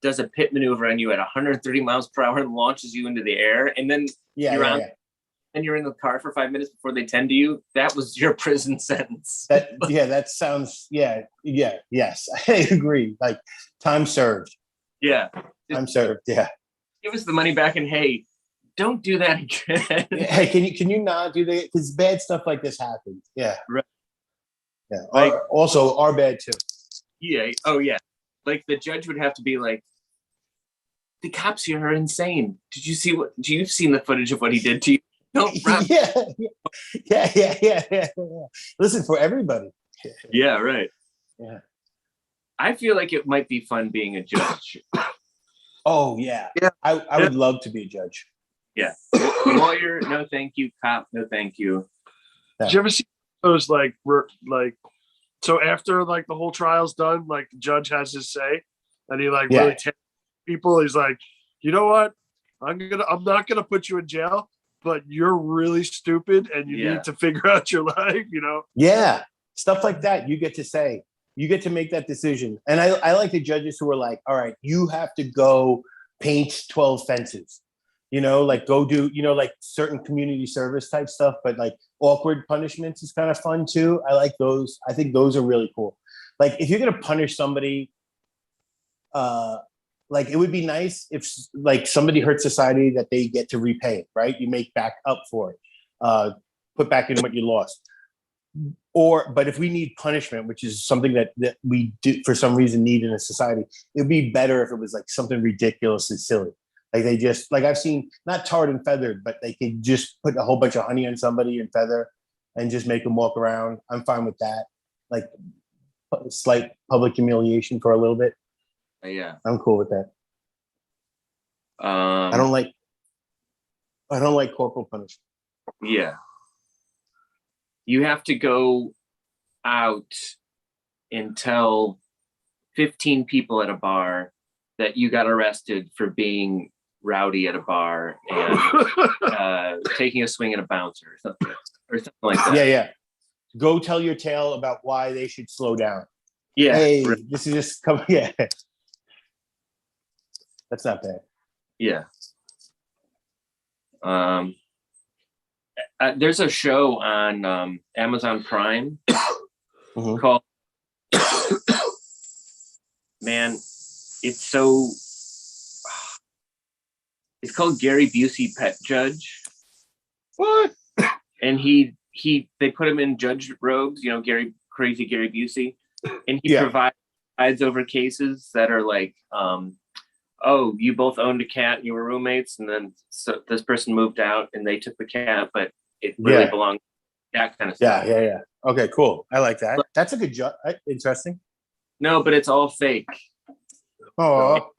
does a pit maneuver on you at 130 miles per hour and launches you into the air, and then you're in the car for 5 minutes before they tend to you, that was your prison sentence. That sounds, yes, I agree. Like time served. Yeah. Time served, yeah. Give us the money back, and hey, don't do that again. Hey, can you not do that? Because bad stuff like this happens. Yeah. Right. Yeah. Like, also our bad too. Yeah. Oh yeah. Like the judge would have to be like, the cops here are insane. You've seen the footage of what he did to you? Don't yeah. Listen, for everybody. Yeah, right. Yeah. I feel like it might be fun being a judge. Oh yeah. I would love to be a judge. Yeah. Lawyer, no thank you. Cop, no thank you. Yeah. Did you ever see those so after like the whole trial's done, like the judge has his say, and he really takes people. He's like, you know what? I'm not gonna put you in jail, but you're really stupid, and you need to figure out your life. You know? Yeah, stuff like that. You get to say. You get to make that decision. And I like the judges who are like, all right, you have to go paint 12 fences. You know, like go do, you know, like certain community service type stuff, but like awkward punishments is kind of fun too. I like those. I think those are really cool. Like if you're going to punish somebody, like it would be nice if like somebody hurt society that they get to repay it, right? You make back up for it, put back in what you lost. But if we need punishment, which is something that we do for some reason need in a society, it'd be better if it was like something ridiculous and silly. Like they just, like I've seen, not tarred and feathered, but they could just put a whole bunch of honey on somebody and feather and just make them walk around. I'm fine with that. Like slight public humiliation for a little bit. Yeah. I'm cool with that. I don't like corporal punishment. Yeah. You have to go out and tell 15 people at a bar that you got arrested for being rowdy at a bar and taking a swing at a bouncer or something like that. Yeah. Go tell your tale about why they should slow down. Yeah. Hey, this is just coming. Yeah. That's not bad. Yeah. There's a show on Amazon Prime called man, it's called Gary Busey Pet Judge. What? And they put him in judge robes, you know, crazy Gary Busey, and he provides over cases that are like, oh, you both owned a cat and you were roommates, and then so this person moved out and they took the cat, but it really belonged. That kind of stuff. Yeah. Okay, cool. I like that. That's a good job. Interesting. No, but it's all fake. Oh. So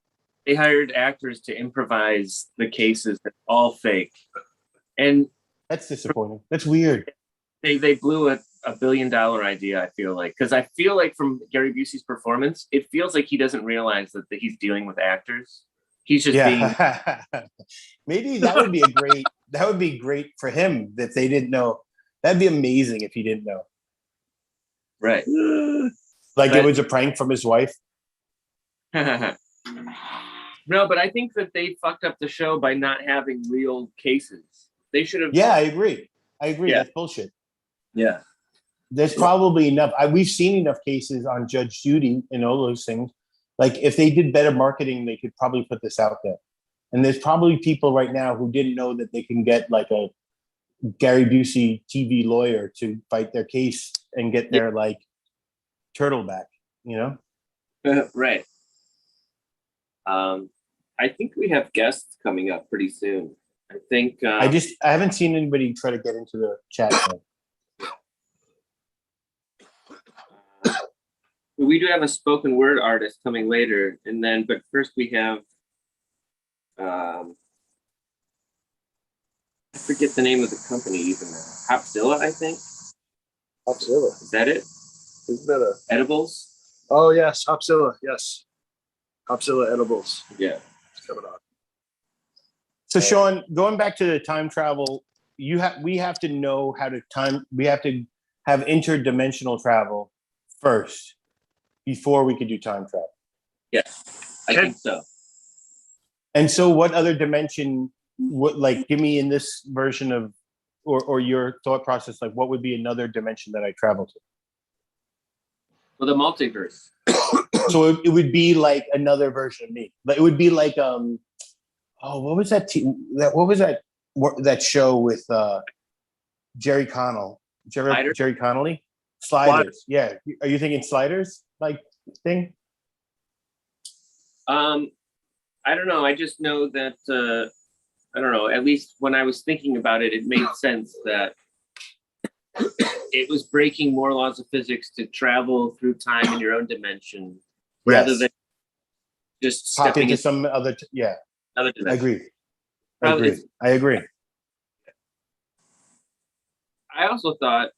they hired actors to improvise the cases. That's all fake. And that's disappointing. That's weird. They blew a $1 billion idea, I feel like. Because I feel like from Gary Busey's performance, it feels like he doesn't realize that he's dealing with actors. He's just being... Maybe that would be great for him that they didn't know. That'd be amazing if he didn't know. Right. It was a prank from his wife. No, but I think that they fucked up the show by not having real cases. They should have. Yeah, I agree. Yeah. That's bullshit. Yeah. There's probably enough. We've seen enough cases on Judge Judy and all those things. Like if they did better marketing, they could probably put this out there. And there's probably people right now who didn't know that they can get like a Gary Busey TV lawyer to fight their case and get their like turtle back. you know? Right. I think we have guests coming up pretty soon. I think I haven't seen anybody try to get into the chat yet. we do have a spoken word artist coming later, and then but first we have I forget the name of the company even now. Hopzilla, I think. Hopzilla. Is that it? Isn't that a Edibles? Oh yes, Hopzilla, yes. Hopzilla edibles. Yeah. It's coming on. So Shawn, going back to the time travel, we have to know how to we have to have interdimensional travel first before we could do time travel. Yeah, I think so. And so what other dimension give me in this version of or your thought process, like what would be another dimension that I travel to? Well, the multiverse. So it would be like another version of me. But it would be like what was that that show with Jerry Connell? Jerry Connolly? Sliders. Yeah. Are you thinking Sliders like thing? I don't know. I just know that I don't know. At least when I was thinking about it, it made sense that it was breaking more laws of physics to travel through time in your own dimension rather than just pop stepping into some other. Other dimension. I agree. I also thought,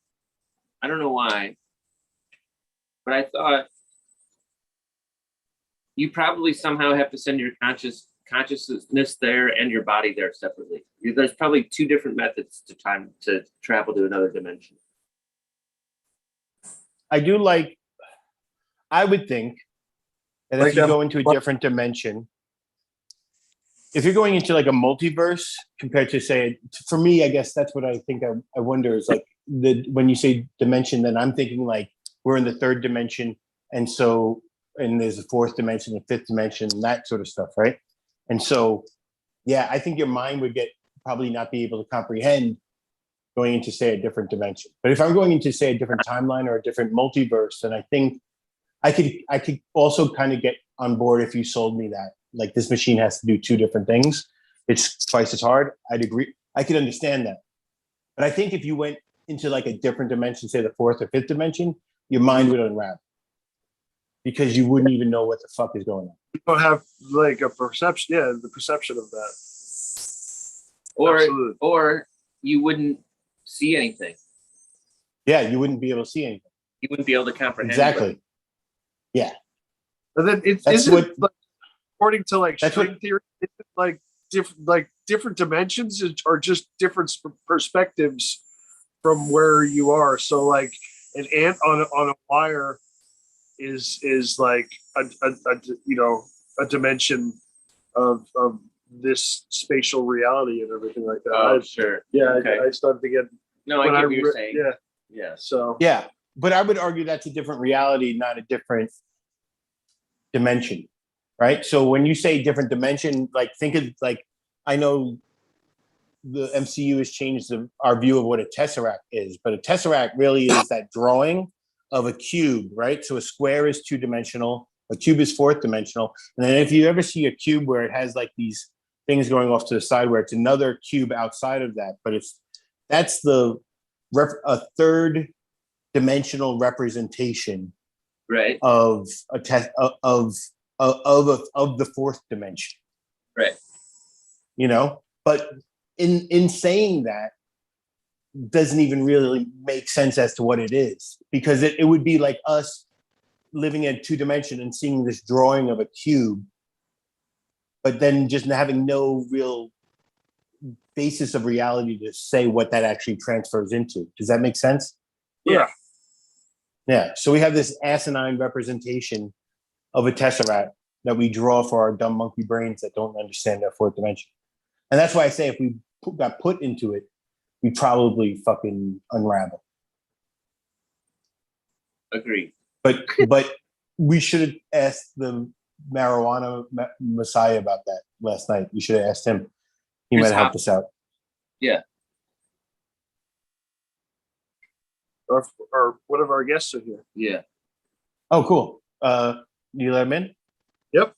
I don't know why, but I thought you probably somehow have to send your consciousness there and your body there separately. There's probably two different methods to travel to another dimension. I would think that if you go into a different dimension, if you're going into like a multiverse compared to say, for me, I guess that's what I think I wonder is like when you say dimension, then I'm thinking like we're in the third dimension. And there's a fourth dimension, a fifth dimension, and that sort of stuff. Right. And so, yeah, I think your mind would probably not be able to comprehend going into say a different dimension. But if I'm going into say a different timeline or a different multiverse, then I think I could also kind of get on board if you sold me that. Like this machine has to do two different things. It's twice as hard. I'd agree. I could understand that. But I think if you went into like a different dimension, say the fourth or fifth dimension, your mind would unravel because you wouldn't even know what the fuck is going on. You don't have like a perception. Yeah, the perception of that. Or you wouldn't see anything. Yeah, you wouldn't be able to see anything. You wouldn't be able to comprehend. Exactly. Yeah. And then according to like string theory, like different dimensions are just different perspectives from where you are. So like an ant on a wire is like a dimension of this spatial reality and everything like that. Oh, sure. Yeah, okay. I started to get. No, I get what you're saying. Yeah, yeah. So yeah, but I would argue that's a different reality, not a different dimension, right? So when you say different dimension, like think of like I know the MCU has changed our view of what a tesseract is, but a tesseract really is that drawing of a cube, right? So a square is two-dimensional, a cube is fourth-dimensional, and then if you ever see a cube where it has like these things going off to the side where it's another cube outside of that, but that's a third-dimensional representation, right, of of the fourth dimension, right? You know, but in saying that doesn't even really make sense as to what it is, because it would be like us living in two dimension and seeing this drawing of a cube, but then just having no real basis of reality to say what that actually transfers into. Does that make sense? Yeah. Yeah. So we have this asinine representation of a tesseract that we draw for our dumb monkey brains that don't understand that fourth dimension. And that's why I say if we got put into it, we probably fucking unravel. Agreed. But we should have asked the marijuana messiah about that last night. You should have asked him. He might have helped us out. Yeah. Or one of our guests are here. Yeah. Oh, cool. You let him in? Yep.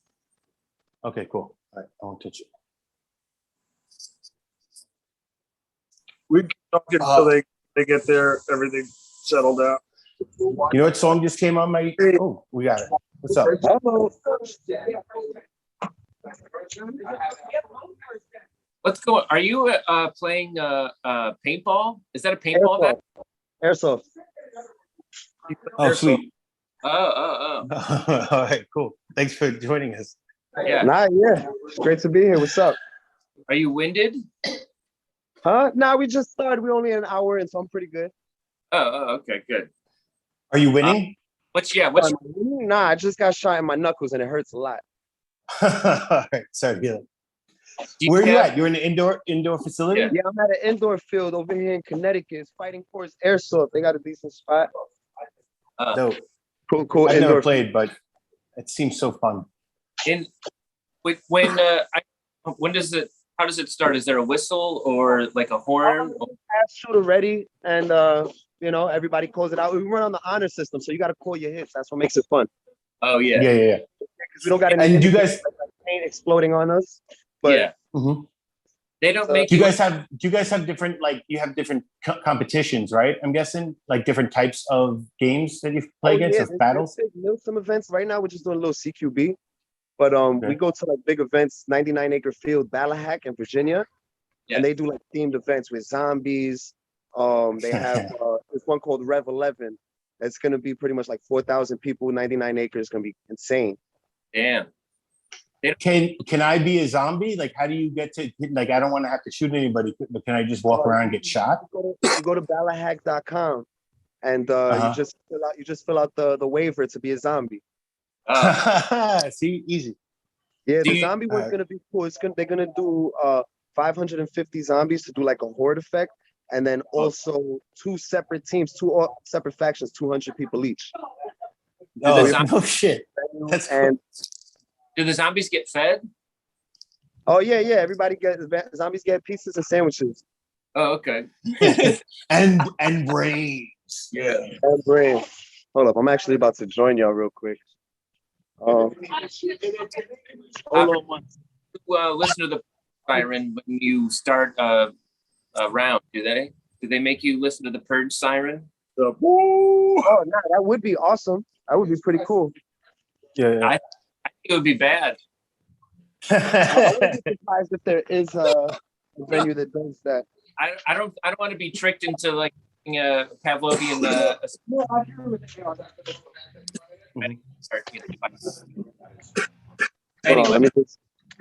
Okay, cool. All right, I won't touch it. We can talk until they get there, everything settled out. You know what song just came on my? Oh, we got it. What's up? Hello. What's going? Are you playing paintball? Is that a paintball event? Airsoft. Oh, sweet. Oh. All right, cool. Thanks for joining us. Yeah. Yeah. Great to be here. What's up? Are you winded? Huh? Nah, we just started. We're only an hour in, so I'm pretty good. Oh, okay, good. Are you winning? What's Nah, I just got shot in my knuckles and it hurts a lot. All right, sorry. Where are you at? You're in the indoor facility? Yeah. Yeah, I'm at an indoor field over here in Connecticut. It's Fighting Force Airsoft. They got a decent spot. Dope. Cool. I've indoor never played, but it seems so fun. When does it? How does it start? Is there a whistle or like a horn? Pass shooter ready, and everybody calls it out. We run on the honor system, so you got to call your hits. That's what makes it fun. Oh yeah. Yeah. Because we don't got any. And you guys paint exploding on us. But yeah. Mm-hmm. They don't make. Do you guys have different, like, you have different competitions, right? I'm guessing, like, different types of games that you play against, or battles. Some events right now. We're just doing a little CQB, but we go to like big events, 99 Acre Field, Ballahack in Virginia, and they do like themed events with zombies. They have this one called Rev 11. That's gonna be pretty much like 4,000 people. 99 acres, gonna be insane. Damn. Can I be a zombie? Like, how do you get to, like, I don't want to have to shoot anybody, but can I just walk around and get shot? You go to ballahack.com and you just fill out the waiver to be a zombie. See, easy. Yeah, the zombie one's gonna be cool. They're gonna do 550 zombies to do like a horde effect, and then also two separate teams, separate factions, 200 people each. No shit. That's cool. Do the zombies get fed? Oh yeah. Zombies get pizzas and sandwiches. Oh, okay. and brains. Yeah. And brains. Hold up, I'm actually about to join y'all real quick. Listen to the siren when you start a round. Do they make you listen to the purge siren? Oh no, that would be awesome. That would be pretty cool. Yeah. I think it would be bad. I would be surprised if there is a venue that does that. I don't want to be tricked into like a Pavlovian. Anyway, let me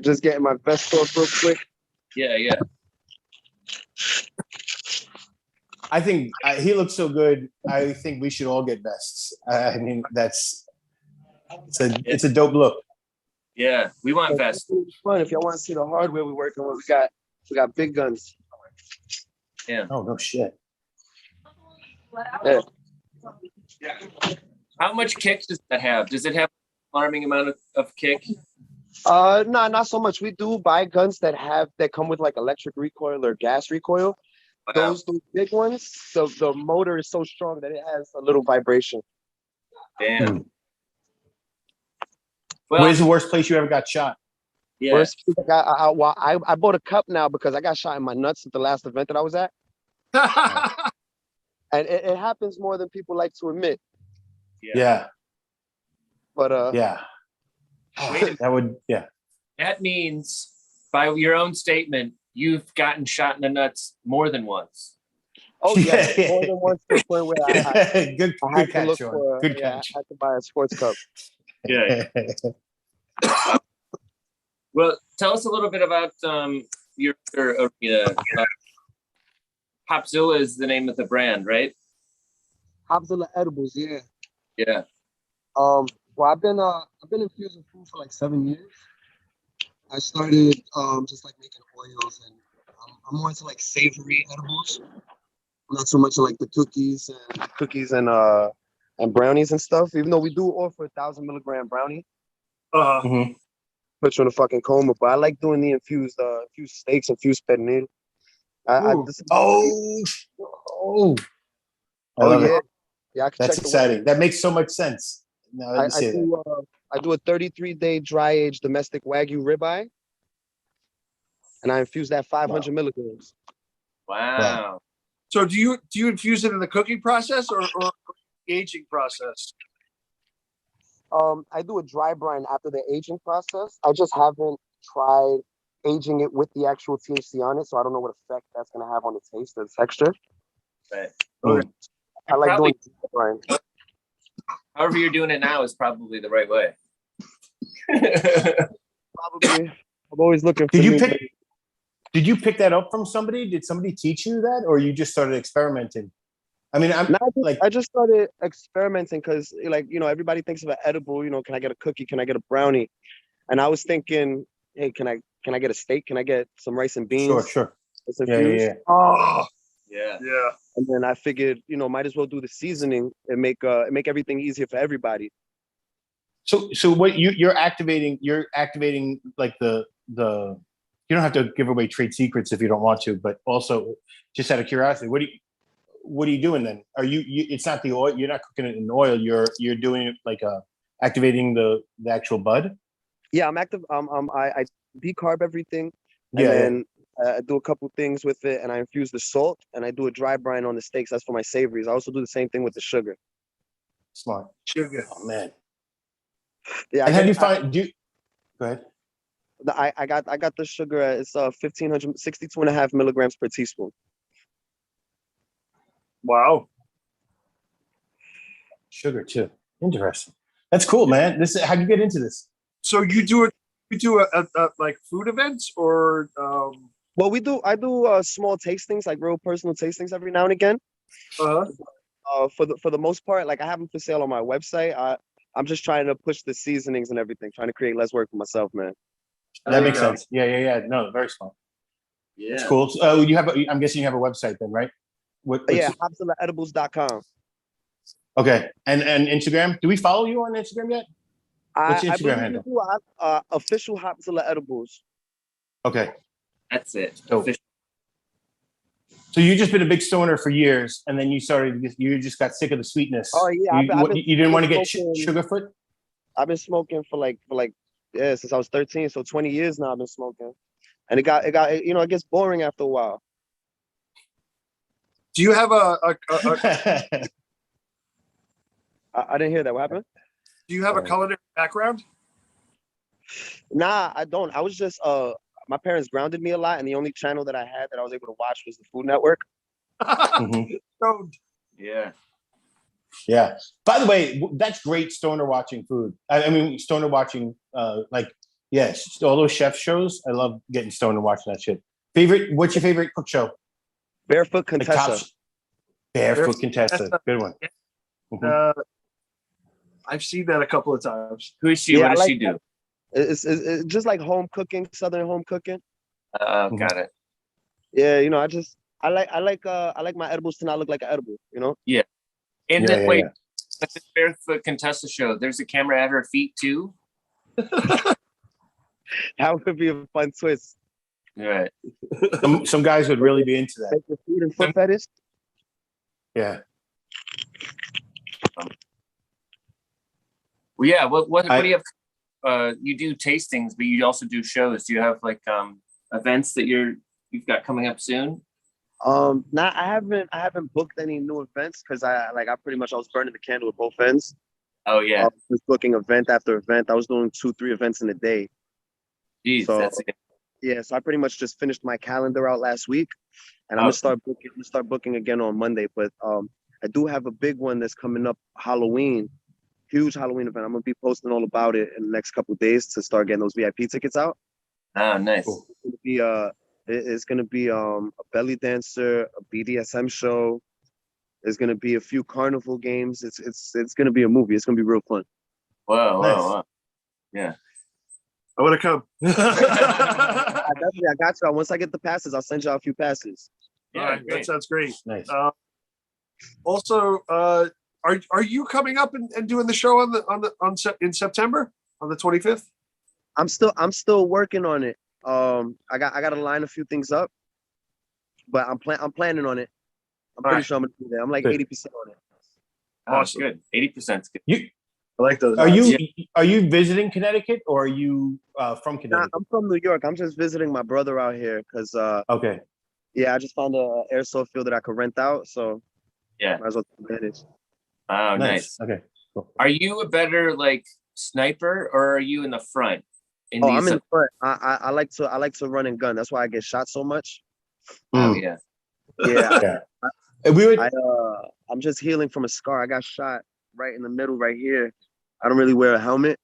just getting my vest off real quick. Yeah. I think he looks so good. I think we should all get vests. I mean, it's a dope look. Yeah, we want vests. It's fun if y'all want to see the hardware we're working with. We got big guns. Yeah. Oh no shit. Yeah. How much kick does that have? Does it have an alarming amount of kick? No, not so much. We do buy guns that come with like electric recoil or gas recoil. Wow. Those big ones, the motor is so strong that it has a little vibration. Damn. Well, Where's the worst place you ever got shot? Yeah. Worst, I bought a cup now because I got shot in my nuts at the last event that I was at. And it happens more than people like to admit. Yeah. But yeah. That means, by your own statement, you've gotten shot in the nuts more than once. Oh yeah, more than once to the point where I good had to catch, look Sean. for Good catch. I had to buy a sports cup. Yeah. Well, tell us a little bit about your arena. Hopzilla is the name of the brand, right? Hopzilla edibles, yeah. Yeah. Well, I've been infusing food for like 7 years. I started just like making oils, and I'm more into like savory edibles. I'm not so much like the cookies and brownies and stuff. Even though we do offer 1,000 milligram brownie, put you in a fucking coma. But I like doing the infused steaks, infused pernil. Oh, yeah. Yeah, I can that's check exciting. That makes so much sense. No, I didn't say that. I do a 33-day dry age domestic Wagyu ribeye, and I infuse that 500 milligrams. Wow. So do you infuse it in the cooking process or aging process? I do a dry brine after the aging process. I just haven't tried aging it with the actual THC on it, so I don't know what effect that's gonna have on the taste and texture. Right. Okay. I like doing dry brine. However you're doing it now is probably the right way. Probably. I'm always looking for. Did you pick that up from somebody? Did somebody teach you that, or you just started experimenting? I mean, I just started experimenting because, like, everybody thinks of an edible. Can I get a cookie? Can I get a brownie? And I was thinking, hey, can I get a steak? Can I get some rice and beans? Sure. Yeah. Oh, Yeah. And then I figured, might as well do the seasoning and make everything easier for everybody. So what you're activating like the you don't have to give away trade secrets if you don't want to, but also just out of curiosity, what are you doing then? Are you it's not the oil, you're not cooking it in oil, you're doing it like activating the actual bud? Yeah, I'm active. I decarb everything, and then I do a couple things with it, and I infuse the salt, and I do a dry brine on the steaks. That's for my savories. I also do the same thing with the sugar. Smart. sugar. Oh man. Yeah. And how do you find? Go ahead. I got the sugar. It's 1,562.5 milligrams per teaspoon. Wow. Sugar too. Interesting. That's cool, man. How'd you get into this? So you do like food events or Well, I do small tastings, like real personal tastings every now and again. For the most part, like I have them for sale on my website. I'm just trying to push the seasonings and everything, trying to create less work for myself, man. That makes sense. Yeah. No, very smart. Yeah. It's cool. So, I'm guessing you have a website then, right? Yeah, HopzillaEdibles.com. Okay. And Instagram? Do we follow you on Instagram yet? What's your Instagram handle? Official Hopzilla Edibles. Okay. That's it. So you've just been a big stoner for years, and then you just got sick of the sweetness. Oh yeah, you didn't want to get sugarfoot? I've been smoking for like since I was 13, so 20 years now I've been smoking. And it gets boring after a while. do you have I didn't hear that. What happened? do you have a culinary background? Nah, I don't. I was just my parents grounded me a lot, and the only channel that I had that I was able to watch was the Food Network. Yeah. Yeah. By the way, that's great stoner watching food. I mean, stoner watching, all those chef shows. I love getting stoner watching that shit. What's your favorite cook show? Barefoot Contessa. Barefoot Contessa. Good one. Mm-hmm. I've seen that a couple of times. Who is she? What does she do? It's just like home cooking, Southern home cooking. Got it. Yeah, I like my edibles to not look like an edible, Yeah. And then wait, at the Barefoot Contessa show, there's a camera at her feet too. That would be a fun twist. Right. Some guys would really be into that. Like the food and foot fetish. Yeah. Well, yeah. What do you have? You do tastings, but you also do shows. Do you have like events that you've got coming up soon? I haven't booked any new events because I was burning the candle at both ends. Oh yeah. I was booking event after event. I was doing 2-3 events in a day. Jeez, so, that's it. Yeah, so I pretty much just finished my calendar out last week, and I'm gonna start booking again on Monday. But I do have a big one that's coming up, Halloween, huge Halloween event. I'm gonna be posting all about it in the next couple of days to start getting those VIP tickets out. Oh, nice. Cool. It's gonna be a belly dancer, a BDSM show. There's gonna be a few carnival games. It's gonna be a movie. It's gonna be real fun. Wow. Yeah. I want to come. I got you. Once I get the passes, I'll send you out a few passes. Yeah, all right, that sounds great. Nice. Also, are you coming up and doing the show in September on the 25th? I'm still working on it. I got to line a few things up, but I'm planning on it. I'm pretty sure I'm gonna do that. I'm like 80% on it. Awesome. Good. 80% is good. I like those. Are you visiting Connecticut or are you from Nah, Connecticut? I'm from New York. I'm just visiting my brother out here because Okay. yeah, I just found a airsoft field that I could rent out, so Yeah. might as well take advantage. Oh, nice. Okay. Cool. Are you a better like sniper or are you in the front? I'm in the front. I like to run and gun. That's why I get shot so much. Oh yeah. Yeah. Yeah. We would. I'm just healing from a scar. I got shot right in the middle right here. I don't really wear a helmet.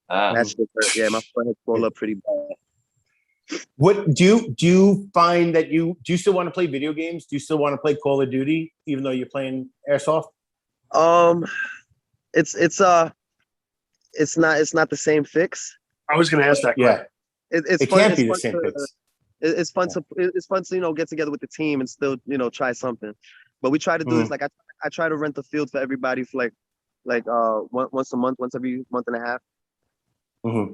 That shit hurt. Yeah, my forehead swelled up pretty bad. What do you find that do you still want to play video games? Do you still want to play Call of Duty even though you're playing airsoft? It's not the same fix. I was going to ask that. Yeah. It's It fun. can't It's be the fun same to- fix. It's fun to get together with the team and still try something. But we try to do this like I try to rent the field for everybody for like once a month, once every month and a half. Mm-hmm.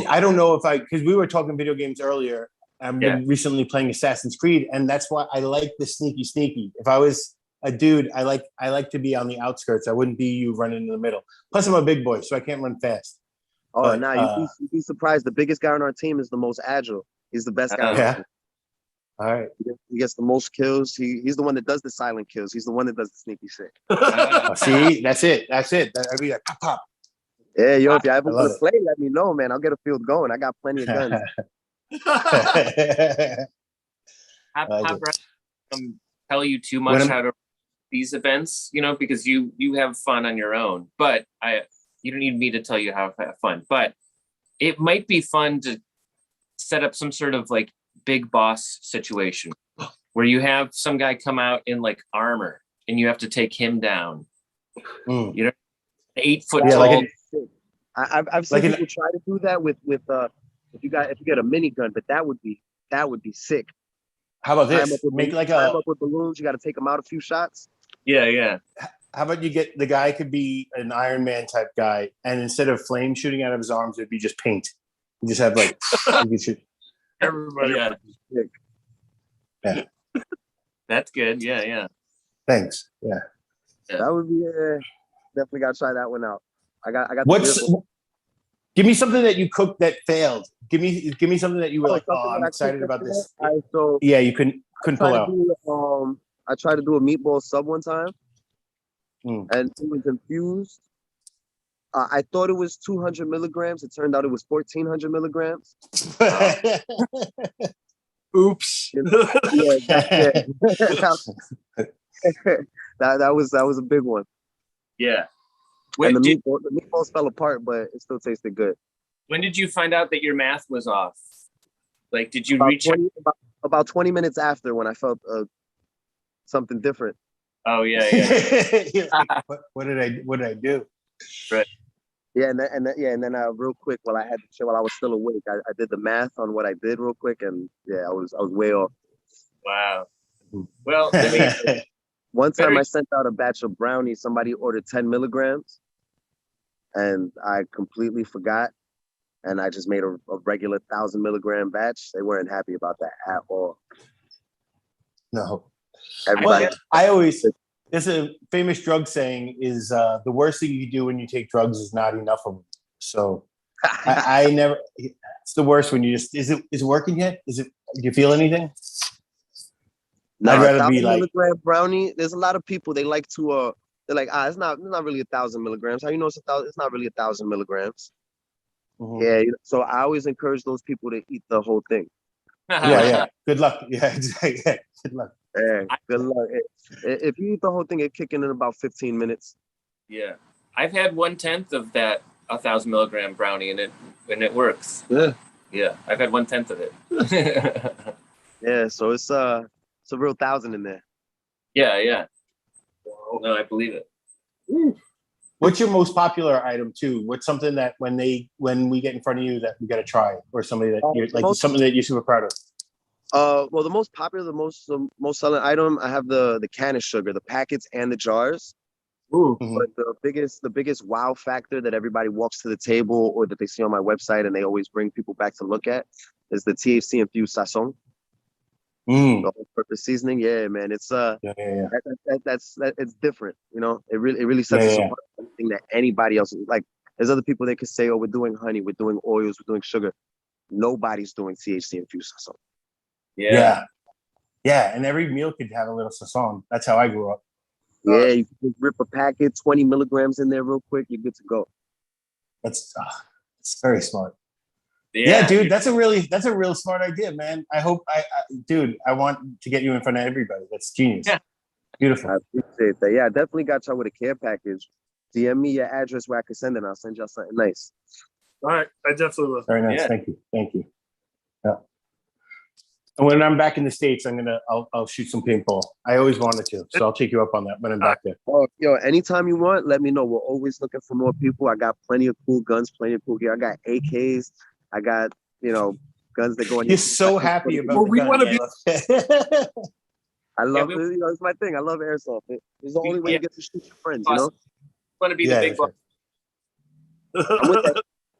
I don't know if because we were talking video games earlier. I've been recently playing Assassin's Creed, and that's why I like the sneaky. If I was a dude, I like to be on the outskirts. I wouldn't be you running in the middle. Plus, I'm a big boy, so I can't run fast. Oh, you'd be surprised. The biggest guy on our team is the most agile. He's the best guy on our team. All right. He gets the most kills. He's the one that does the silent kills. He's the one that does the sneaky shit. See, that's it. I'd be like, pop. Yeah, yo, if you ever want love to play, let me know, man. I'll get a field going. I got plenty of guns. Tell you too much how to these events, because you have fun on your own. But you don't need me to tell you how to have fun. But it might be fun to set up some sort of like big boss situation where you have some guy come out in like armor and you have to take him down. 8 foot tall. I've seen people try to do that with if you get a minigun, but that would be sick. How about this? Make like climb up with balloons. You got to take them out a few shots. Yeah. How about you get the guy could be an Iron Man type guy, and instead of flame shooting out of his arms, it'd be just paint. You just have like you can shoot. Everybody. Yeah. That's good. Yeah. Thanks. Yeah. That would be definitely got to try that one out. I got. Give me something that you cooked that failed. Give me something that you were like, oh, I'm excited about this. You couldn't pull out. I tried to do a meatball sub one time, and it was infused. I thought it was 200 milligrams. It turned out it was 1,400 milligrams. Oops. That was a big one. Yeah. And the meatballs fell apart, but it still tasted good. When did you find out that your math was off? Like, did you about 20 minutes after when I felt something different? Oh yeah. What did I do? Right. Yeah, and then real quick while I was still awake, I did the math on what I did real quick, and I was way off. Wow. Well, one time I sent out a batch of brownies. Somebody ordered 10 milligrams, and I completely forgot, and I just made a regular 1,000 milligram batch. They weren't happy about that at all. No. Everybody. There's a famous drug saying is the worst thing you do when you take drugs is not enough of them. So I never. It's the worst when you just is it working yet? Do you feel anything? No, I'd rather be like milligram brownie. There's a lot of people they like to they're like it's not really 1,000 milligrams. How you know it's not really 1,000 milligrams? Mm-hmm. Yeah, so I always encourage those people to eat the whole thing. Yeah. Good luck. Yeah, exactly. Yeah, good luck. Yeah, good luck. If you eat the whole thing, it kick in about 15 minutes. Yeah, I've had 1/10 of that 1,000 milligram brownie, and it works. Yeah, I've had 1/10 of it. Yeah, so it's a real 1,000 in there. Yeah. No, I believe it. What's your most popular item too? What's something that when we get in front of you that we got to try, or somebody that you're like something that you're super proud of? Well, the most popular, the most selling item, I have the can of sugar, the packets and the jars. Ooh. But the biggest wow factor that everybody walks to the table or that they see on my website and they always bring people back to look at is the THC infused sazon. Mm. The all-purpose seasoning. Yeah, man. It's Yeah. it's different. You know, it really sets us apart from anything that anybody else like. There's other people that could say, "Oh, we're doing honey, we're doing oils, we're doing sugar." Nobody's doing THC infused sazon. Yeah. And every meal could have a little sazon. That's how I grew up. Yeah, you can just rip a packet, 20 milligrams in there real quick. You're good to go. It's very smart. Yeah, Dude, that's a real smart idea, man. I hope dude, I want to get you in front of everybody. That's genius. Yeah. Beautiful. I appreciate that. Yeah, I definitely got y'all with a care package. DM me your address where I can send it. I'll send y'all something nice. All right, I definitely will. Very nice. Yeah. Thank you. Yeah. And when I'm back in the States, I'll shoot some paintball. I always wanted to, so I'll take you up on that when I'm back there. Oh, yo, anytime you want, let me know. We're always looking for more people. I got plenty of cool guns, plenty of cool gear. I got AKs. I got, guns that go in. You're so happy about Well, the we gun. want to be. I love it. It's my thing. I love airsoft. It's the only way you get to shoot your friends, Want to be the big boss.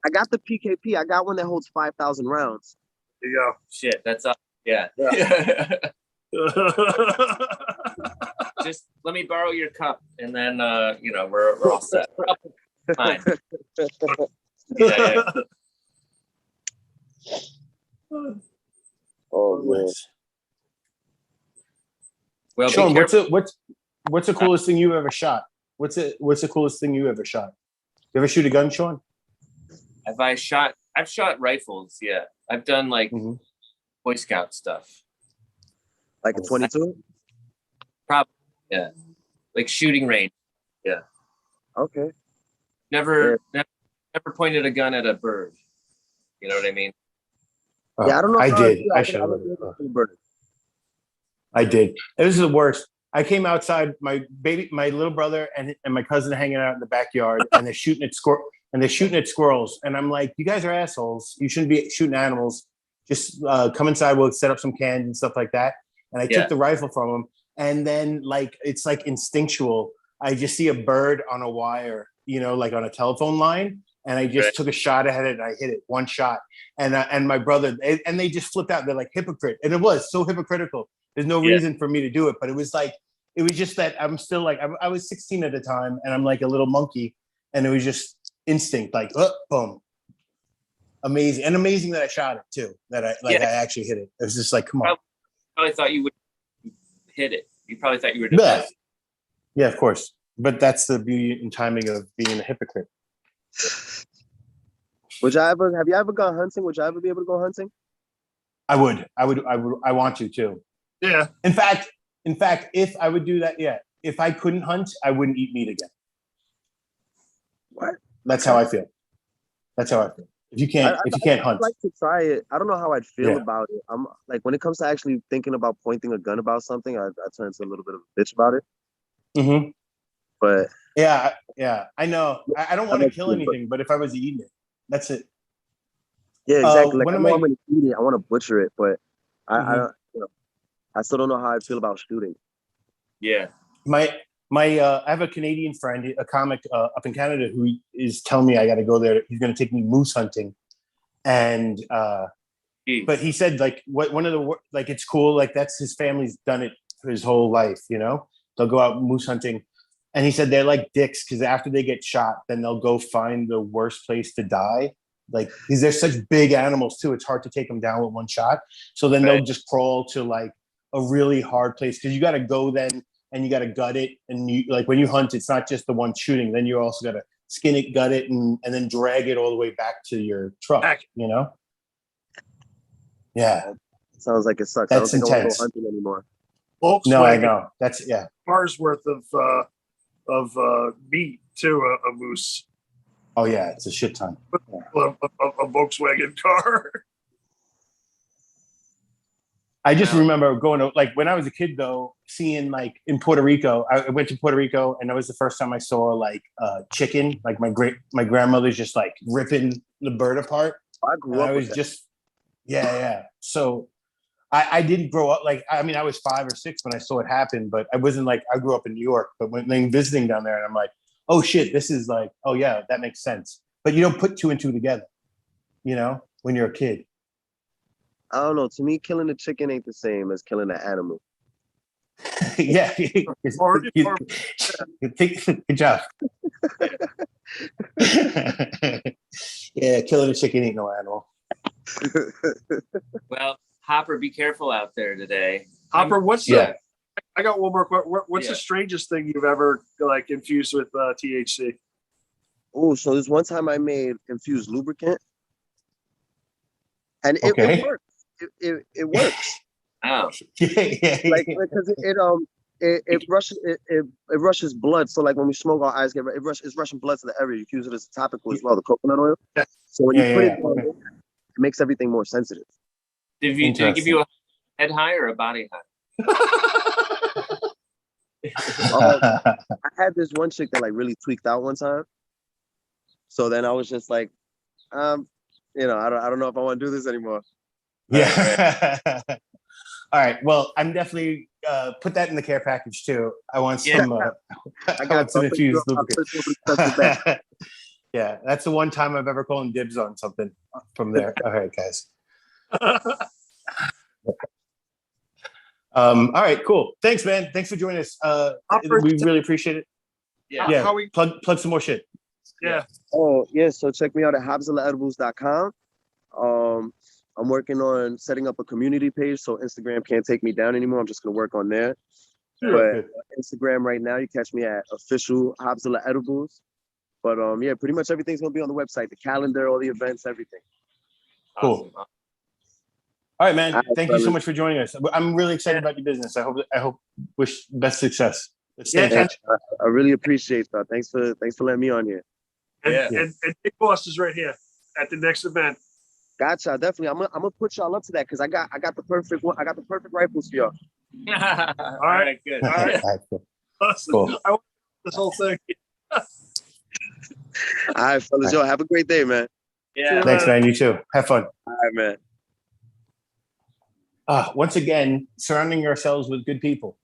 I got the PKP. I got one that holds 5,000 rounds. There you go. Shit, that's up. Yeah. Just let me borrow your cup, and then we're all set. Fine. Yeah. Oh man. Well, Shawn, what's the coolest thing you ever shot? What's the coolest thing you ever shot? You ever shoot a gun, Shawn? I've shot rifles. Yeah, I've done like Boy Scout stuff. Like a 22? Probably. Yeah, like shooting range. Yeah. Okay. Never pointed a gun at a bird. You know what I mean? Yeah, I don't know. I did. I did. It was the worst. I came outside, my little brother and my cousin hanging out in the backyard, and they're shooting at squirrels. And I'm like, you guys are assholes. You shouldn't be shooting animals. Just come inside. We'll set up some cans and stuff like that. And I took the rifle from them, and then it's like instinctual. I just see a bird on a wire, like on a telephone line. And I just took a shot at it, and I hit it, one shot. And my brother, and they just flipped out. They're like, hypocrite. And it was so hypocritical. There's no reason for me to do it. But it was just that I'm still like, I was 16 at the time, and I'm like a little monkey. And it was just instinct, like, boom. Amazing. And amazing that I shot it too, that I actually hit it. It was just like, come on. Probably thought you would hit it. You probably thought you were doing Yeah, of course. But that's the beauty and timing of being a hypocrite. Have you ever gone hunting? Would you ever be able to go hunting? I want to too. Yeah. In fact, if I would do that, if I couldn't hunt, I wouldn't eat meat again. What? That's how I feel. If you can't hunt. I'd like to try it. I don't know how I'd feel about it. I'm like, when it comes to actually thinking about pointing a gun about something, I turn into a little bit of a bitch about it. Mm-hmm. But yeah, I know. I don't want to kill anything, but if I was eating it, that's it. Yeah, exactly. Like, I'm going to eat it. I want to butcher it, but I still don't know how I feel about shooting. Yeah. I have a Canadian friend, a comic up in Canada, who is telling me I got to go there. He's going to take me moose hunting, and but he said it's cool. Like, that's his family's done it for his whole life. They'll go out moose hunting, and he said they're like dicks because after they get shot, then they'll go find the worst place to die. Like, because they're such big animals too, it's hard to take them down with one shot. So then they'll just crawl to like a really hard place, because you got to go then. And you got to gut it. And you, like, when you hunt, it's not just the one shooting. Then you also got to skin it, gut it, and then drag it all the way back to your truck, Yeah. Sounds like it sucks. That's I don't think intense. I want to go hunting anymore. No, I know. That's, Bar's worth of meat to a moose. Oh, yeah. It's a shit ton. A Volkswagen car. I just remember going to, like, when I was a kid, though, seeing, like, in Puerto Rico, I went to Puerto Rico, and that was the first time I saw, like, chicken. Like, my grandmother's just, like, ripping the bird apart. I grew up with that. So I didn't grow up, like, I mean, I was 5 or 6 when I saw it happen, but I wasn't, like, I grew up in New York. But when visiting down there, and I'm like, oh, shit, this is, like, oh, yeah, that makes sense. But you don't put 2 and 2 together, when you're a kid. I don't know. To me, killing a chicken ain't the same as killing an animal. Yeah. Or- Good job. Yeah, killing a chicken ain't no animal. Well, Hopper, be careful out there today. Hopper, what's Yeah. I got one more question. What's Yeah. the strangest thing you've ever like infused with THC? Oh, so this one time I made infused lubricant, and it Okay. works. It works. Oh, Yeah. Like because it rushes blood. So like when we smoke, our eyes it's rushing blood to the area. You can use it as a topical as well, the coconut oil. Yeah. So when you put it Yeah. down, it makes everything more sensitive. did it give you a head high or a body high? I had this one chick that like really tweaked out one time. So then I was just like, I don't know if I want to do this anymore. Yeah. All right. Well, I'm definitely put that in the care package too. I want some. I want some infused lubricant. Yeah, that's the one time I've ever called dibs on something from there. All right, guys. All right, cool. Thanks, man. Thanks for joining us. We really appreciate it. Yeah. How we- Plug some more shit. Yeah. Oh, yeah. So check me out at hopzillaedibles.com. I'm working on setting up a community page, so Instagram can't take me down anymore. I'm just going to work on there. But Instagram right now, you catch me at official Hopzilla Edibles. But yeah, pretty much everything's going to be on the website, the calendar, all the events, everything. Cool. All right, man. All right, Thank you so brother. much for joining us. I'm really excited about your business. I wish best success. Let's stay in Yeah. touch. I really appreciate that. Thanks for letting me on here. And, Yeah. and Big Boss is right here at the next event. Gotcha. Definitely. I'm gonna put y'all up to that because I got the perfect one. I got the perfect rifles for y'all. All right, good. All right. All right, cool. Awesome. I want this whole thing. All right, fellas. Yo, have a great day, man. Yeah. Thanks, man. You too. Have fun. All right, man. Once again, surrounding ourselves with good people.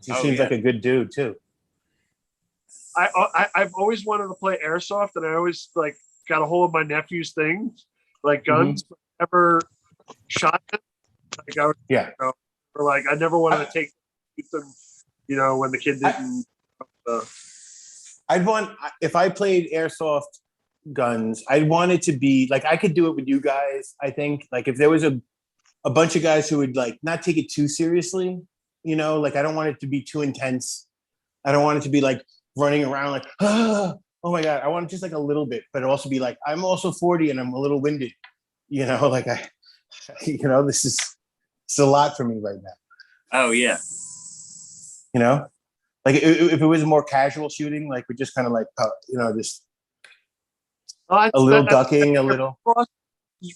He seems like a good dude too. I've always wanted to play airsoft, and I always like got a hold of my nephew's things, like guns. But never shot them. Like I was, or like I never wanted to take them. When the kid didn't. I'd want if I played airsoft guns, I'd want it to be like I could do it with you guys. I think like if there was a bunch of guys who would like not take it too seriously, like I don't want it to be too intense. I don't want it to be like running around like, oh my God. I want it just like a little bit, but also be like, I'm also 40 and I'm a little winded, like this is it's a lot for me right now. Oh yeah. Like if it was more casual shooting, like we just kind of like, just a little ducking, a little.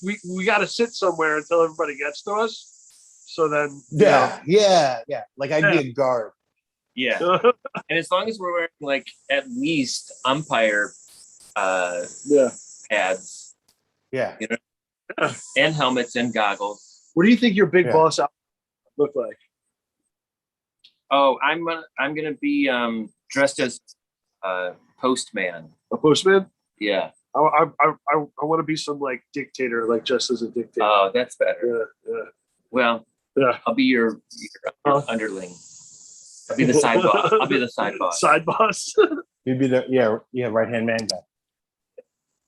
We got to sit somewhere until everybody gets to us. So then, yeah. Like I'd be a guard. Yeah, and as long as we're wearing like at least umpire pads, and helmets and goggles. What do you think your big boss outfit look like? Oh, I'm gonna be dressed as postman. A postman? Yeah. I want to be some like dictator, like just as a dictator. Oh, that's better. Yeah. Well, I'll be your underling. I'll be the side boss. I'll be the side boss. Side boss. You'd be the right hand man guy.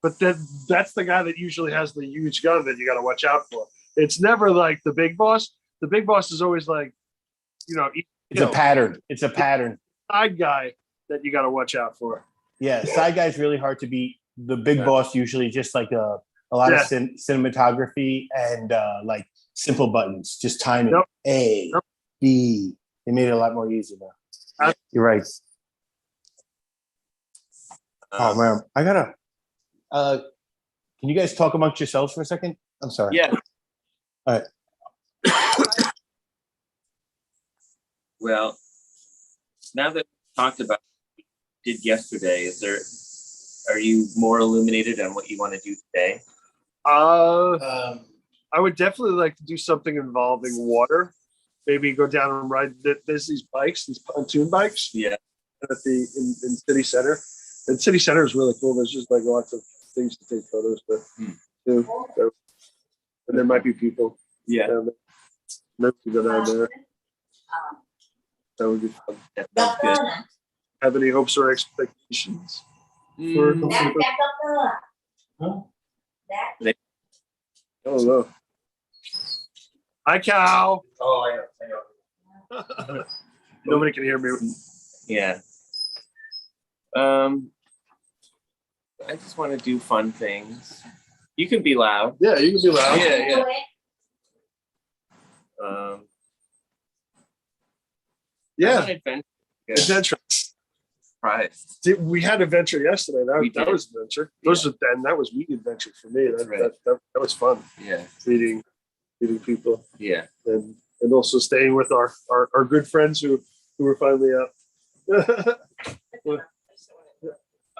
But then that's the guy that usually has the huge gun that you got to watch out for. It's never like the big boss. The big boss is always like, it's a pattern. It's a pattern. Side guy that you got to watch out for. Yeah, side guy is really hard to beat. The big boss usually just like a lot of cinematography and like simple buttons, just timing. Yep. A, B. They made it a lot more easy now. You're right. Oh man, I gotta. Can you guys talk amongst yourselves for a second? I'm sorry. Yeah. All right. Well, now that we talked about what we did yesterday, are you more illuminated on what you want to do today? I would definitely like to do something involving water. Maybe go down and ride. There's these bikes, these pontoon bikes. Yeah. At in City Center, and City Center is really cool. There's just like lots of things to take photos with too. So, and there might be people. Yeah. Maybe we go down there. That would be fun. That sounds good. Have any hopes or expectations for? Huh? I don't know. Hi, Cal. Oh, I know. Nobody can hear me. Yeah. I just want to do fun things. You can be loud. Yeah, you can be loud. Yeah. Yeah. I'm an Adventure. Surprised. We had adventure yesterday. That was adventure. That was meeting adventure for me. That was fun. Yeah. Meeting people. Yeah. And also staying with our good friends who were finally up.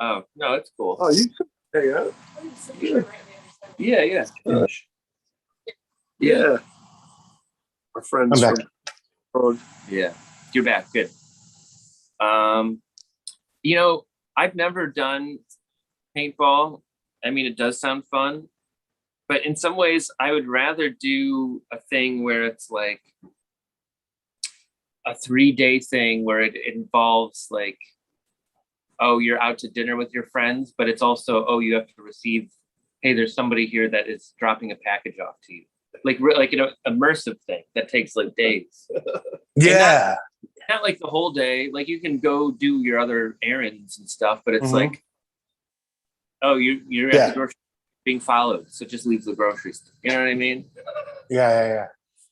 Oh no, it's cool. Oh, you can hang out. Yeah. Yeah. Our friends I'm from Yeah. You're back. Good. I've never done paintball. I mean, it does sound fun, but in some ways I would rather do a thing where it's like a 3-day thing where it involves like, oh, you're out to dinner with your friends, but it's also, oh, you have to receive, hey, there's somebody here that is dropping a package off to you. Like an immersive thing that takes like days. Yeah. Not like the whole day. Like you can go do your other errands and stuff, but it's like, oh, you're at the grocery store being followed, so just leave the grocery store. You know what I mean? Yeah.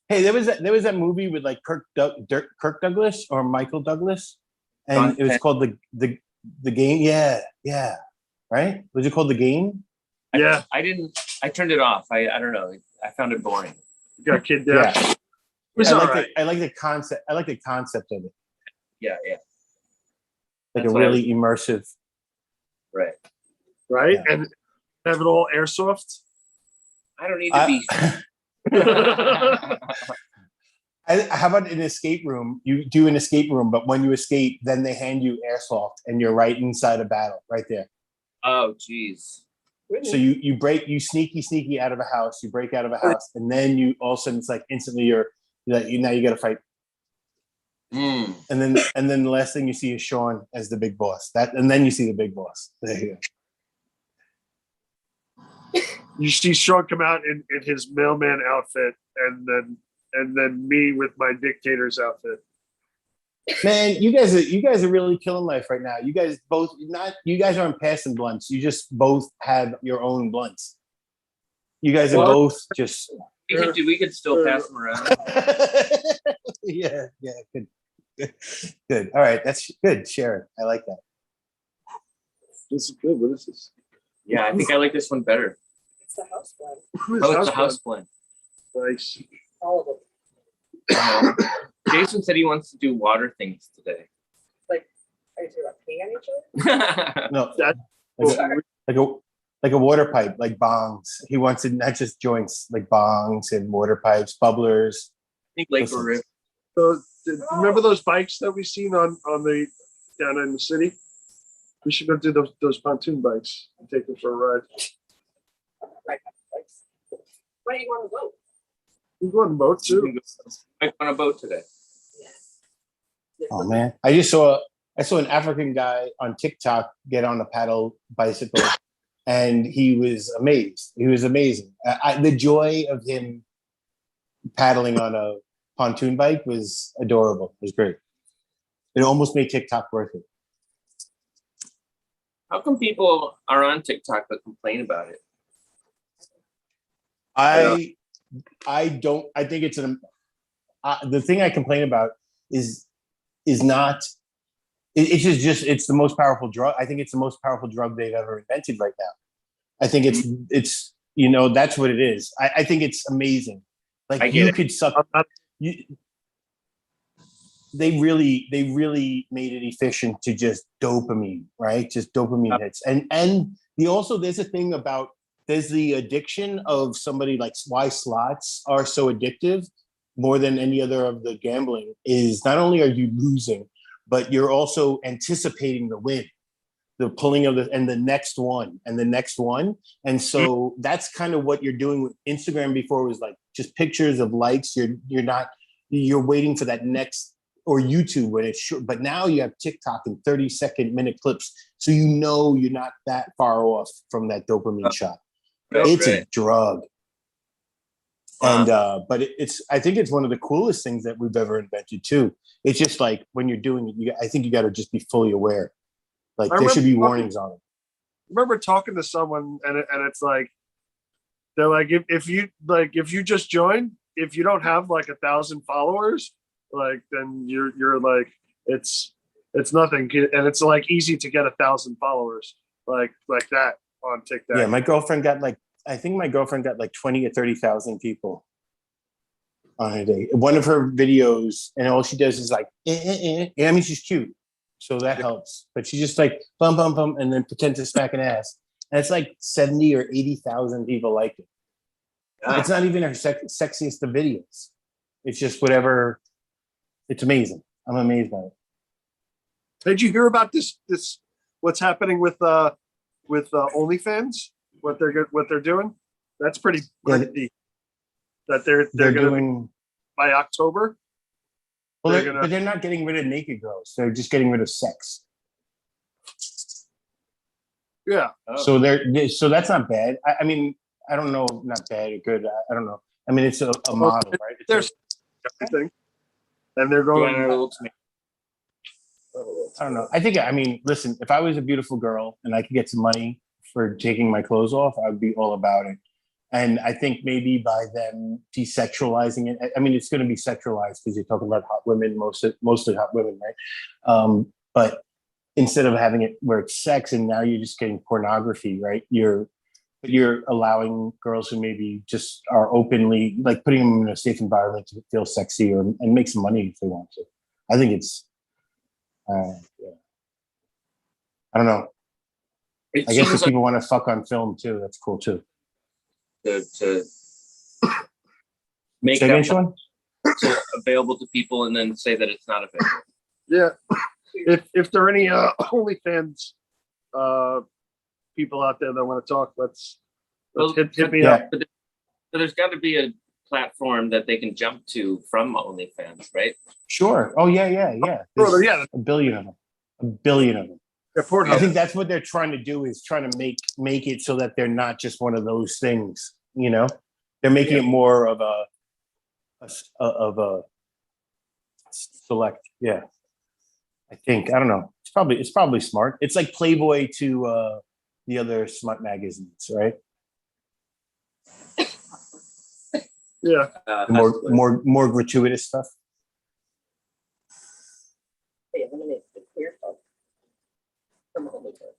Hey, there was that movie with like Kirk Douglas or Michael Douglas, and it was called the Game. Yeah. Right? Was it called The Game? Yeah. I turned it off. I don't know. I found it boring. You got kid down. Yeah. I like the concept. I like the concept of it. Yeah. Like That's a really immersive. Right. Right? Yeah. And have it all airsoft. I don't need to be. How about an escape room? You do an escape room, but when you escape, then they hand you airsoft, and you're right inside a battle, right there. Oh, geez. So you sneaky out of a house. You break out of a house, and then you all of a sudden it's like instantly now you got to fight. And then the last thing you see is Shawn as the big boss. And then you see the big boss. There you go. You see Shawn come out in his mailman outfit, and then me with my dictator's outfit. Man, you guys are really killing life right now. You guys aren't passing blunts. You just both have your own blunts. You guys are both just. We could still pass them around. Yeah, good. All right, that's good. Share it. I like that. This is good. What is this? Yeah, I think I like this one better. It's the house blend. It's the house blend. Nice. All of them. Jason said he wants to do water things today. Like, are you talking about peeing on each other? No, like a water pipe, like bongs. He wants it not just joints, like bongs and water pipes, bubblers. I think Lake River. So, remember those bikes that we seen on the down in the city? We should go do those pontoon bikes and take them for a ride. Why do you want to vote? We go on the boat too. I on a boat today. Oh man, I saw an African guy on TikTok get on a paddle bicycle, and he was amazed. He was amazing. The joy of him paddling on a pontoon bike was adorable. It was great. It almost made TikTok worth it. How come people are on TikTok but complain about it? I don't. I think it's the thing I complain about is not. It's just it's the most powerful drug. I think it's the most powerful drug they've ever invented right now. I think it's that's what it is. I think it's amazing. Like you could suck. They really made it efficient to just dopamine, right? Just dopamine hits, and there's a thing about. There's the addiction of somebody like why slots are so addictive more than any other of the gambling is not only are you losing, but you're also anticipating the win, the pulling of the next one and the next one. And so that's kind of what you're doing with Instagram before was like just pictures of likes. You're waiting for that next, or YouTube when it's short. But now you have TikTok and 30-minute clips, so you know you're not that far off from that dopamine shot. It's a drug. And but I think it's one of the coolest things that we've ever invented too. It's just like when you're doing it, I think you got to just be fully aware. Like there should be warnings on it. I remember talking to someone, and it's like they're like, if you just joined, if you don't have like 1,000 followers, like then you're like it's nothing, and it's like easy to get 1,000 followers like that on TikTok. Yeah, my girlfriend got like 20 or 30,000 people on a day. One of her videos, and all she does is like, I mean, she's cute, so that helps. But she just like bum bum bum, and then pretend to smack an ass, and it's like 70 or 80,000 people like it. It's not even her sexiest of videos. It's just whatever. It's amazing. I'm amazed by it. Did you hear about this? What's happening with OnlyFans? What they're doing? That's pretty crazy. That they're doing by October. Well, but they're not getting rid of naked girls. They're just getting rid of sex. Yeah. So so that's not bad. I mean, I don't know, not bad or good. I don't know. I mean, it's a model, right? There's everything, and they're going. I don't know. I mean, listen, if I was a beautiful girl and I could get some money for taking my clothes off, I'd be all about it. And I think maybe by them desexualizing it, I mean, it's going to be sexualized because you're talking about hot women, mostly hot women, right? But instead of having it where it's sex and now you're just getting pornography, right? You're allowing girls who maybe just are openly, like putting them in a safe environment to feel sexy and make some money if they want to. I think it's, yeah. I don't know. I guess if people want to fuck on film too, that's cool too. To make that available to people and then say that it's not available. Yeah. If there are any OnlyFans people out there that want to talk, let's hit me up. But there's got to be a platform that they can jump to from OnlyFans, right? Sure. Oh yeah. Yeah. A billion of them. Yeah, I think that's what they're trying to do, is trying to make it so that they're not just one of those things. You know, they're making it more of a select. Yeah, I think. I don't know. It's probably smart. It's like Playboy to the other smut magazines, right? Yeah. More gratuitous stuff.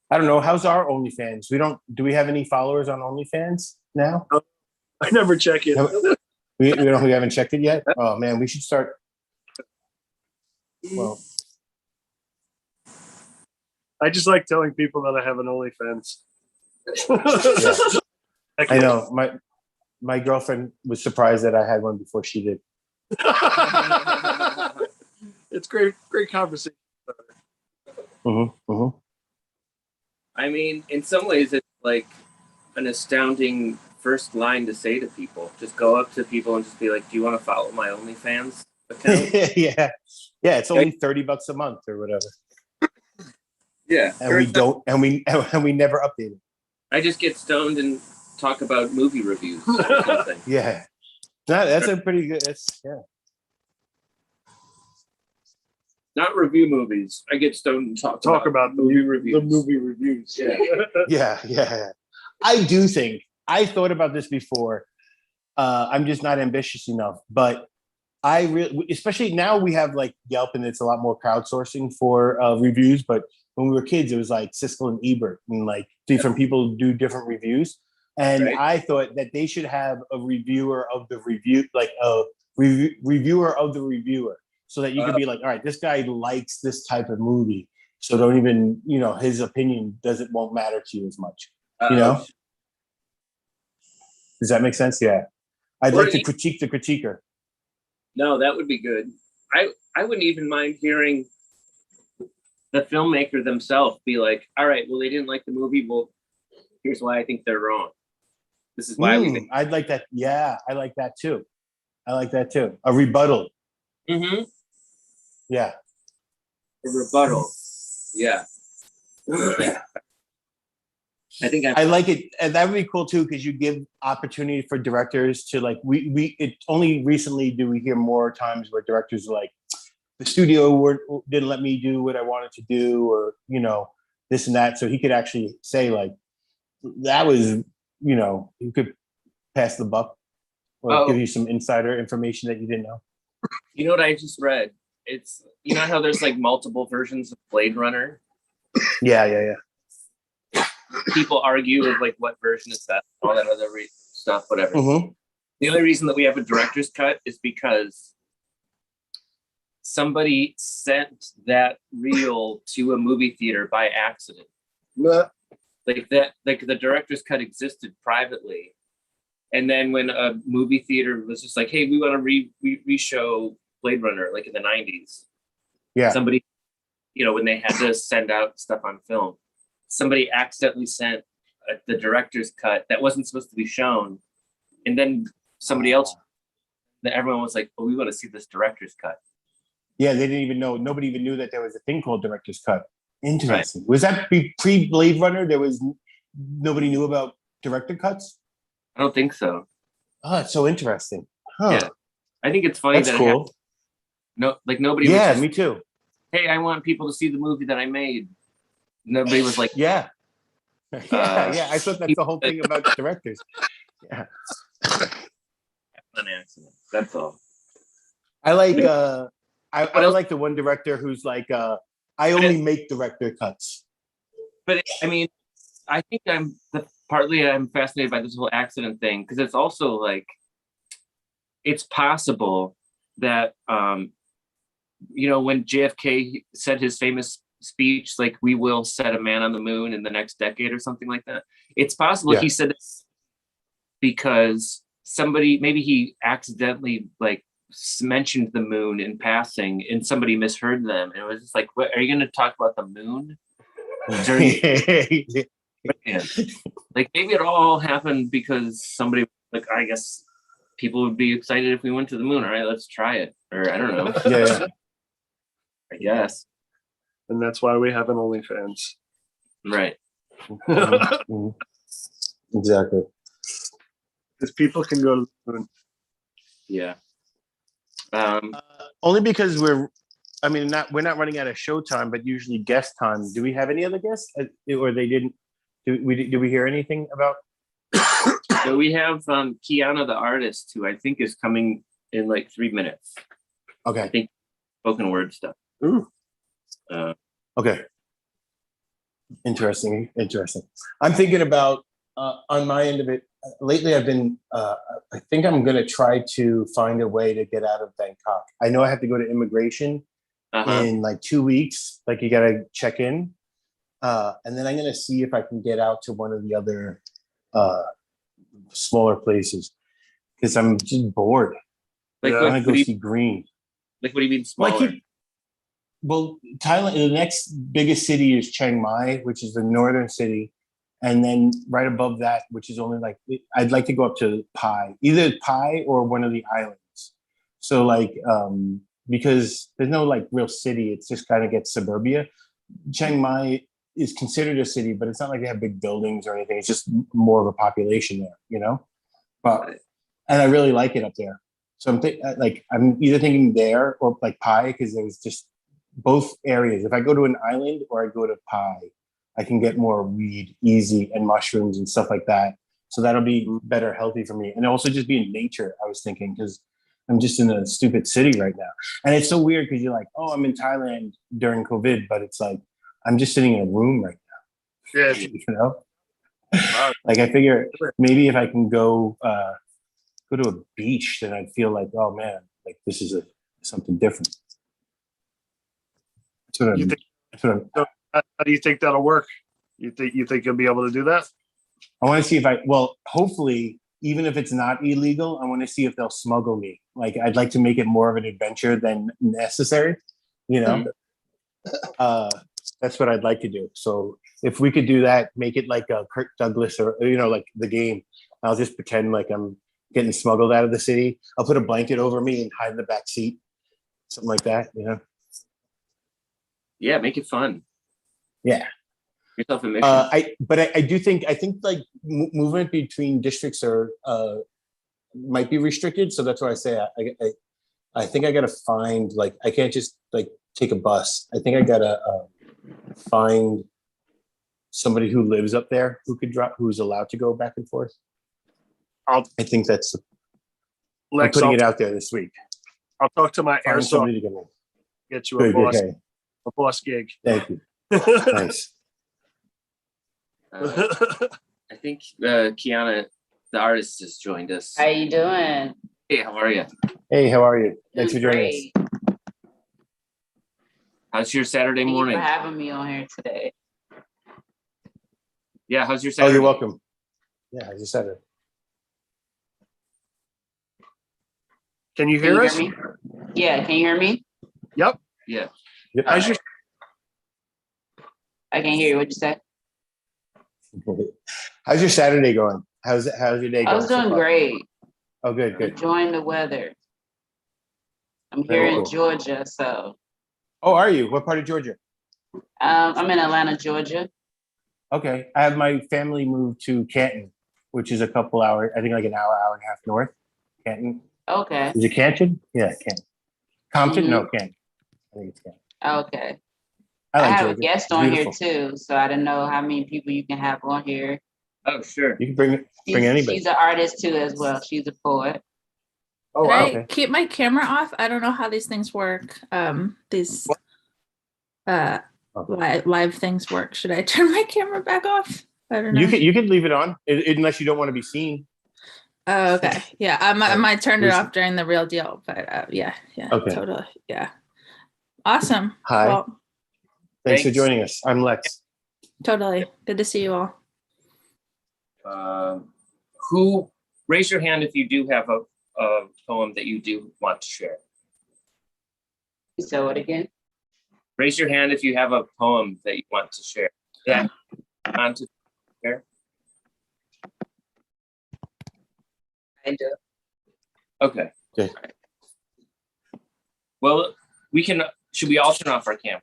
I don't know. How's our OnlyFans? Do we have any followers on OnlyFans now? I never check it. We haven't checked it yet? Oh man, we should start. Well, I just like telling people that I have an OnlyFans. Yeah. I know. My girlfriend was surprised that I had one before she did. It's great conversation. Mm-hmm. Mm-hmm. I mean, in some ways, it's like an astounding first line to say to people. Just go up to people and just be like, "Do you want to follow my OnlyFans account?" Yeah. It's only $30 a month or whatever. Yeah, and we don't, and we never update it. I just get stoned and talk about movie reviews or something. Yeah, that's a pretty good. Yeah. Not review movies. I get stoned and talk about movie reviews. The movie reviews. Yeah. Yeah. I do think I thought about this before. I'm just not ambitious enough, but I really, especially now we have like Yelp and it's a lot more crowdsourcing for reviews. But when we were kids, it was like Siskel and Ebert and like different people do different reviews. And right. I thought that they should have a reviewer of the review, like a reviewer of the reviewer. So that you could be like, all right, this guy likes this type of movie. So don't even, his opinion won't matter to you as much. Does that make sense? Yeah. I'd like to critique the critiquer. No, that would be good. I wouldn't even mind hearing the filmmaker themselves be like, all right, well, they didn't like the movie. Well, here's why I think they're wrong. This is why we think. I'd like that. Yeah, I like that too. A rebuttal. Mm-hmm. Yeah. A rebuttal. Yeah. I think I like it, and that would be cool too, because you give opportunity for directors to like. It only recently do we hear more times where directors are like, the studio didn't let me do what I wanted to do, or this and that. So he could actually say like, that was you could pass the buck or give you some insider information that you didn't know. You know what I just read? It's how there's like multiple versions of Blade Runner. Yeah. People argue of like what version is best, all that other stuff, whatever. Mm-hmm. The only reason that we have a director's cut is because somebody sent that reel to a movie theater by accident. Like the director's cut existed privately, and then when a movie theater was just like, "Hey, we want to re-show Blade Runner," like in the 90s. Yeah. Somebody, when they had to send out stuff on film, somebody accidentally sent the director's cut that wasn't supposed to be shown, and then somebody else. That everyone was like, "Well, we want to see this director's cut." Yeah, they didn't even know. Nobody even knew that there was a thing called director's cut. Interesting. Right. Was that pre Blade Runner? Nobody knew about director cuts? I don't think so. Oh, it's so interesting. Huh. Yeah. I think it's funny. That's cool. Nobody. Yeah, was just, me too. Hey, I want people to see the movie that I made. Nobody was like, yeah. Yeah. I thought that's the whole thing about directors. Yeah. An accident. That's all. I like. I like the one director who's like, I only make director cuts. But I mean, I think I'm fascinated by this whole accident thing, because it's also like, it's possible that when JFK said his famous speech, like, we will set a man on the moon in the next decade or something like that. It's possible he said it because maybe he accidentally like mentioned the moon in passing and somebody misheard them, and it was just like, what are you going to talk about the moon during like, maybe it all happened because somebody, like, I guess people would be excited if we went to the moon. All right, let's try it. Or I don't know. Yeah. I guess. And that's why we have an OnlyFans. Right. Exactly. Because people can go to the moon. Yeah. Only because we're not running out of show time, but usually guest time. Do we have any other guests, or they didn't? Did we hear anything about? So we have Keyana, the artist, who I think is coming in like 3 minutes. Okay. I think spoken word stuff. Ooh. Okay. Interesting. I'm thinking about on my end of it. Lately, I've been. I think I'm going to try to find a way to get out of Bangkok. I know I have to go to immigration in like 2 weeks. Like, you got to check in, and then I'm going to see if I can get out to one of the other smaller places, because I'm just bored. Like, I want to go see green. Like, what do you mean smaller? Well, Thailand. The next biggest city is Chiang Mai, which is the northern city. And then right above that, which is only like, I'd like to go up to Pai, either Pai or one of the islands. So like, because there's no like real city, it's just kind of gets suburbia. Chiang Mai is considered a city, but it's not like they have big buildings or anything. It's just more of a population there, But and I really like it up there. So I'm either thinking there or like Pai, because there's just both areas. If I go to an island or I go to Pai, I can get more weed easy and mushrooms and stuff like that. So that'll be better healthy for me. And also just be in nature, I was thinking, because I'm just in a stupid city right now. And it's so weird because you're like, oh, I'm in Thailand during COVID, but it's like, I'm just sitting in a room right now. Yeah. Wow. Like, I figure maybe if I can go to a beach, then I'd feel like, oh man, like this is something different. How do you think that'll work? You think you'll be able to do that? I want to see if hopefully, even if it's not illegal, I want to see if they'll smuggle me. Like, I'd like to make it more of an adventure than necessary, That's what I'd like to do. So if we could do that, make it like a Kirk Douglas or, like The Game. I'll just pretend like I'm getting smuggled out of the city. I'll put a blanket over me and hide in the back seat, something like that. You know? Yeah, make it fun. Yeah. Yourself a mission. I do think like movement between districts are might be restricted. So that's why I say I think I gotta find, like, I can't just like take a bus. I think I gotta find somebody who lives up there who could drop, who's allowed to go back and forth. I think that's I'm putting it out there this week. I'll talk to my Find airsoft. somebody to Get you a Good, boss, okay. a boss gig. Thank you. Nice. I think Keyana, the artist, has joined us. How you doing? Hey, how are you? Hey, how are you? Thanks for Doing joining us. great. How's your Saturday Thank morning? you for having me on here today. Yeah, how's your Oh, Saturday? you're welcome. Yeah, as you said it. Can you Can hear you us? hear me? Yeah, can you hear me? Yep. Yeah. Yep. How's your I can hear you. What'd you say? How's your Saturday going? How's your day going? I was so doing far? great. Oh, good. Enjoying the weather. I'm here Very in cool. Georgia, so Oh, are you? What part of Georgia? I'm in Atlanta, Georgia. Okay. I have my family moved to Canton, which is a couple hours, I think like an hour and a half north. Canton. Okay. Is it Canton? Yeah, Canton. Compton? Mhm. No, Canton. I think it's Canton. Okay. I I like have Georgia. a guest It's on beautiful. here too, so I don't know how many people you can have on here. Oh, sure. You can bring anybody. She's an artist too as well. She's a poet. Oh, Did wow. I Okay. keep my camera off? I don't know how these things work. These live things work. Should I turn my camera back off? I don't know. You can leave it on unless you don't want to be seen. Oh, okay. Yeah, I might turn it Listen. off during the real deal, but yeah, Okay. totally. Yeah. Awesome. Hi. Well, Thanks for Thanks. joining us. I'm Lex. totally. Good to see you all. Who, raise your hand if you do have a poem that you do want to share. So it again. Raise your hand if you have a poem that you want to share. Yeah. On to share. I do. Okay. Okay. Well, should we all turn off our camera?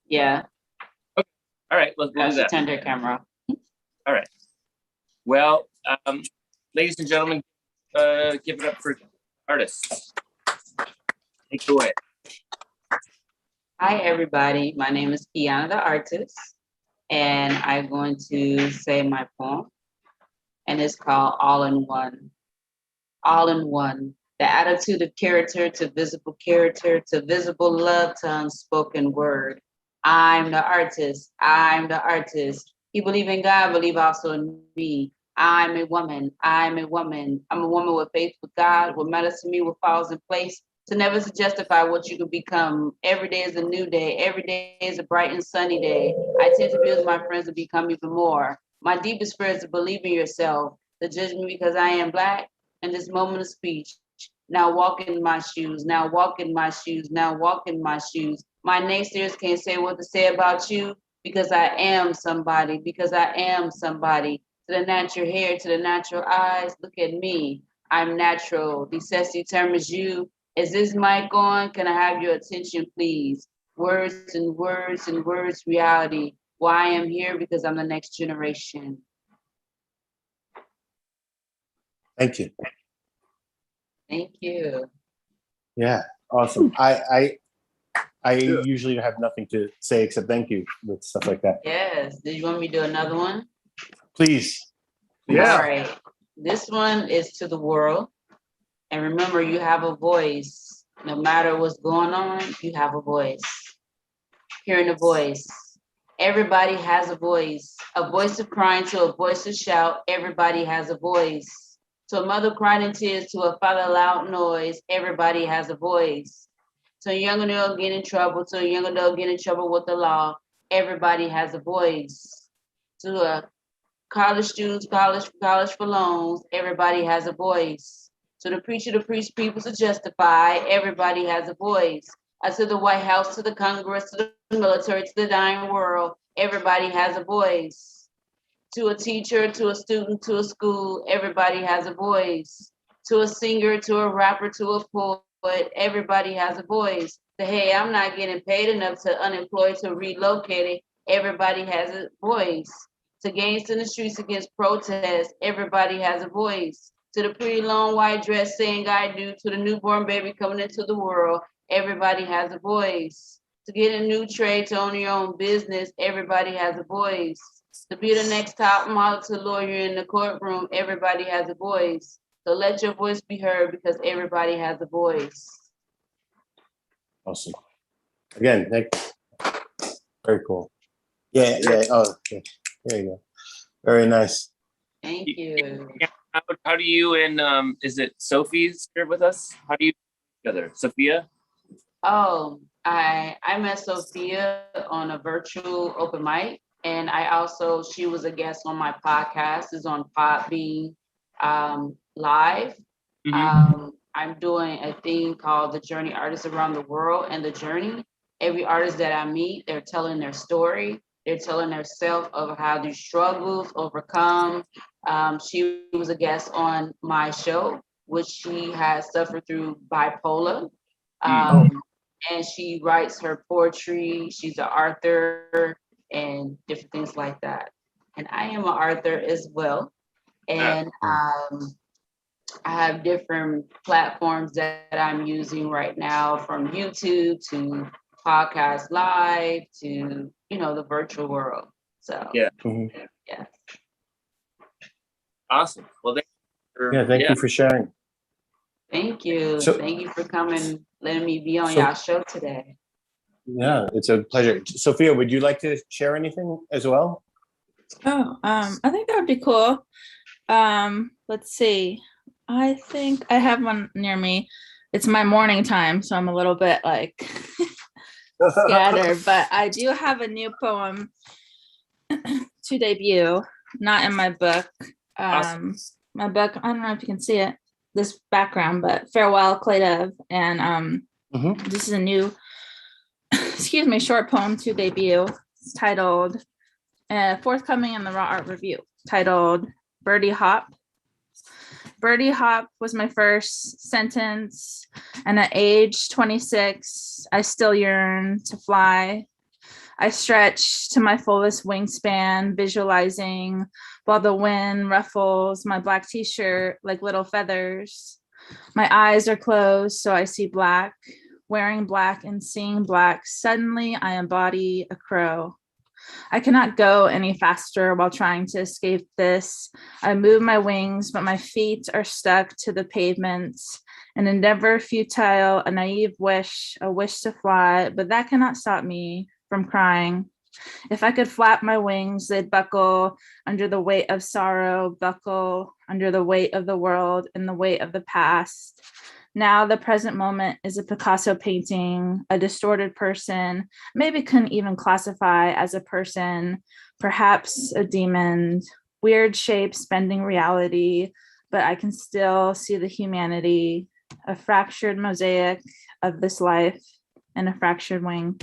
Yeah. All right, we'll do She that. turned her camera off. All right. Well, ladies and gentlemen, give it up for artists. Take it away. Hi, everybody. My name is Keyana, the artist, and I'm going to say my poem, and it's called All in One. All in one. The attitude of character to visible love to unspoken word. I'm the artist. I'm the artist. You believe in God, believe also in me. I'm a woman. I'm a woman. I'm a woman with faith with God. What matters to me, what falls in place. To never to justify what you can become. Every day is a new day. Every day is a bright and sunny day. I tend to be with my friends to become even more. My deepest fear is to believe in yourself. To judge me because I am Black. In this moment of speech, now walk in my shoes. Now walk in my shoes. Now walk in my shoes. My naysayers can't say what to say about you because I am somebody. Because I am somebody. To the natural hair, to the natural eyes, look at me. I'm natural. The sexy term is you. Is this mic on? Can I have your attention, please? Words and words and words, reality. Why I am here? Because I'm the next generation. Thank you. Thank you. Yeah, awesome. I usually have nothing to say except thank you with stuff like that. Yes. Did you want me to do another one? Please. Yeah. All right. This one is to the world. And remember, you have a voice. No matter what's going on, you have a voice. Hearing a voice. Everybody has a voice of crying to a voice of shout. Everybody has a voice. To a mother crying in tears, to a father loud noise. Everybody has a voice. To a young adult get in trouble, to a young adult get in trouble with the law. Everybody has a voice. To a college students, college for loans. Everybody has a voice. To the preacher, to preach people to justify. Everybody has a voice. To the White House, to the Congress, to the military, to the dying world. Everybody has a voice. To a teacher, to a student, to a school, everybody has a voice. To a singer, to a rapper, to a poet, everybody has a voice. To, hey, I'm not getting paid enough, to unemployed, to relocated, everybody has a voice. To gangs in the streets against protests, everybody has a voice. To the pretty long white dress saying I do, to the newborn baby coming into the world, everybody has a voice. To get a new trade, to own your own business, everybody has a voice. To be the next top model, to lawyer in the courtroom, everybody has a voice. So let your voice be heard because everybody has a voice. Awesome. Again, very cool. Yeah. Oh, okay. There you go. Very nice. Thank you. How do you and is it Sophie's here with us? How do you together? Sophia? Oh, I met Sophia on a virtual open mic. And she was a guest on my podcast. It's on Podbean live. I'm doing a thing called The Journey Artists Around the World. And the journey, every artist that I meet, they're telling their story. They're telling their self of how these struggles overcome. She was a guest on my show, which she has suffered through bipolar. And she writes her poetry. She's an author and different things like that. And I am an author as well. And I have different platforms that I'm using right now, from YouTube to podcast live to, the virtual world. So yeah. Awesome. Well, thank you for sharing. Thank you. So, thank you for coming, letting me be on y'all show today. Yeah, it's a pleasure. Sophia, would you like to share anything as well? Oh, I think that would be cool. Let's see. I think I have one near me. It's my morning time, so I'm a little bit like scattered, but I do have a new poem to debut, not in my book. Awesome. My book, I don't know if you can see it, this background, but Farewell, Claydove. And this is a new, short poem to debut. It's titled, forthcoming in the Raw Art Review, titled Birdie Hop. Birdie hop was my first sentence, and at age 26, I still yearn to fly. I stretch to my fullest wingspan, visualizing while the wind ruffles my black t-shirt like little feathers. My eyes are closed, so I see black. Wearing black and seeing black, suddenly I embody a crow. I cannot go any faster while trying to escape this. I move my wings, but my feet are stuck to the pavement. An endeavor futile, a naive wish, a wish to fly, but that cannot stop me from crying. If I could flap my wings, they'd buckle under the weight of sorrow, buckle under the weight of the world and the weight of the past. Now the present moment is a Picasso painting, a distorted person, maybe couldn't even classify as a person, perhaps a demon, weird shapes bending reality, but I can still see the humanity, a fractured mosaic of this life and a fractured wing.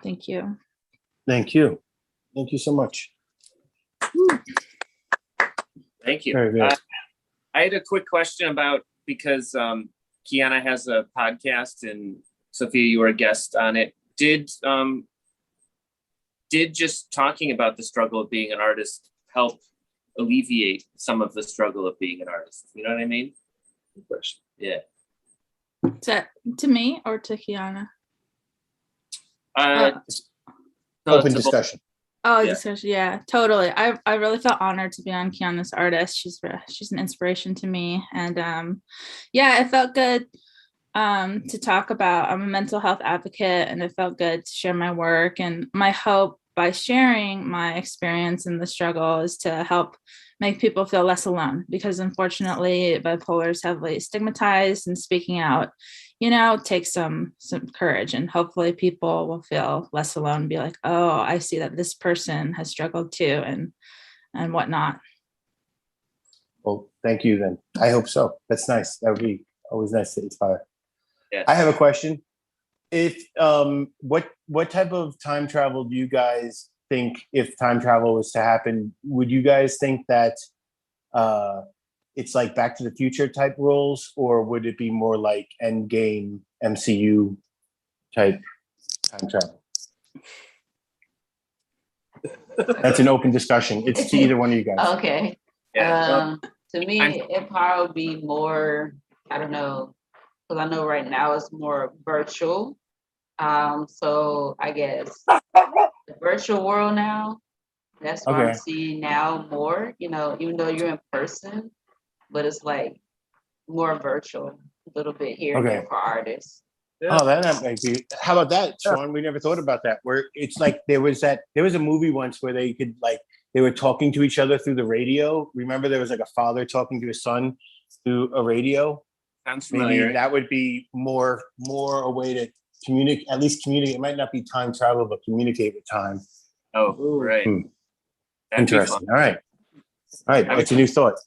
Thank you. Thank you. Thank you so much. Thank you. Very good. I had a quick question about, because Keyana has a podcast and Sophia, you were a guest on it. Did just talking about the struggle of being an artist help alleviate some of the struggle of being an artist? You know what I mean? Good question. Yeah. Is that to me or to Keyana? Open discussion. Oh, yeah. Discussion. Yeah, totally. I really felt honored to be on Keyana's Artist. She's an inspiration to me. And yeah, it felt good to talk about. I'm a mental health advocate, and it felt good to share my work. And my hope by sharing my experience in the struggle is to help make people feel less alone, because unfortunately bipolar is heavily stigmatized, and speaking out, takes some courage, and hopefully people will feel less alone and be like, oh, I see that this person has struggled too, and whatnot. Well, thank you then. I hope so. That's nice. That would be always nice to inspire. Yeah. I have a question. If what type of time travel do you guys think if time travel was to happen, would you guys think that it's like Back to the Future type rules, or would it be more like Endgame MCU type time travel? That's an open discussion. It's to either one of you guys. Okay. Yeah. To me, it probably would be more, I don't know, because I know right now it's more virtual. So I guess the virtual world now, that's what I'm seeing now more, you know, even though you're in person, but it's like more virtual, a little bit here and there for artists. Yeah. Oh, that might be. How about that, Shawn? We never thought about that. Where it's like there was a movie once where they could like they were talking to each other through the radio. Remember, there was like a father talking to his son through a radio. Sounds familiar. Maybe that would be more a way to communicate. At least communicate. It might not be time travel, but communicate with time. Oh, right. Interesting. All right. It's a new thought.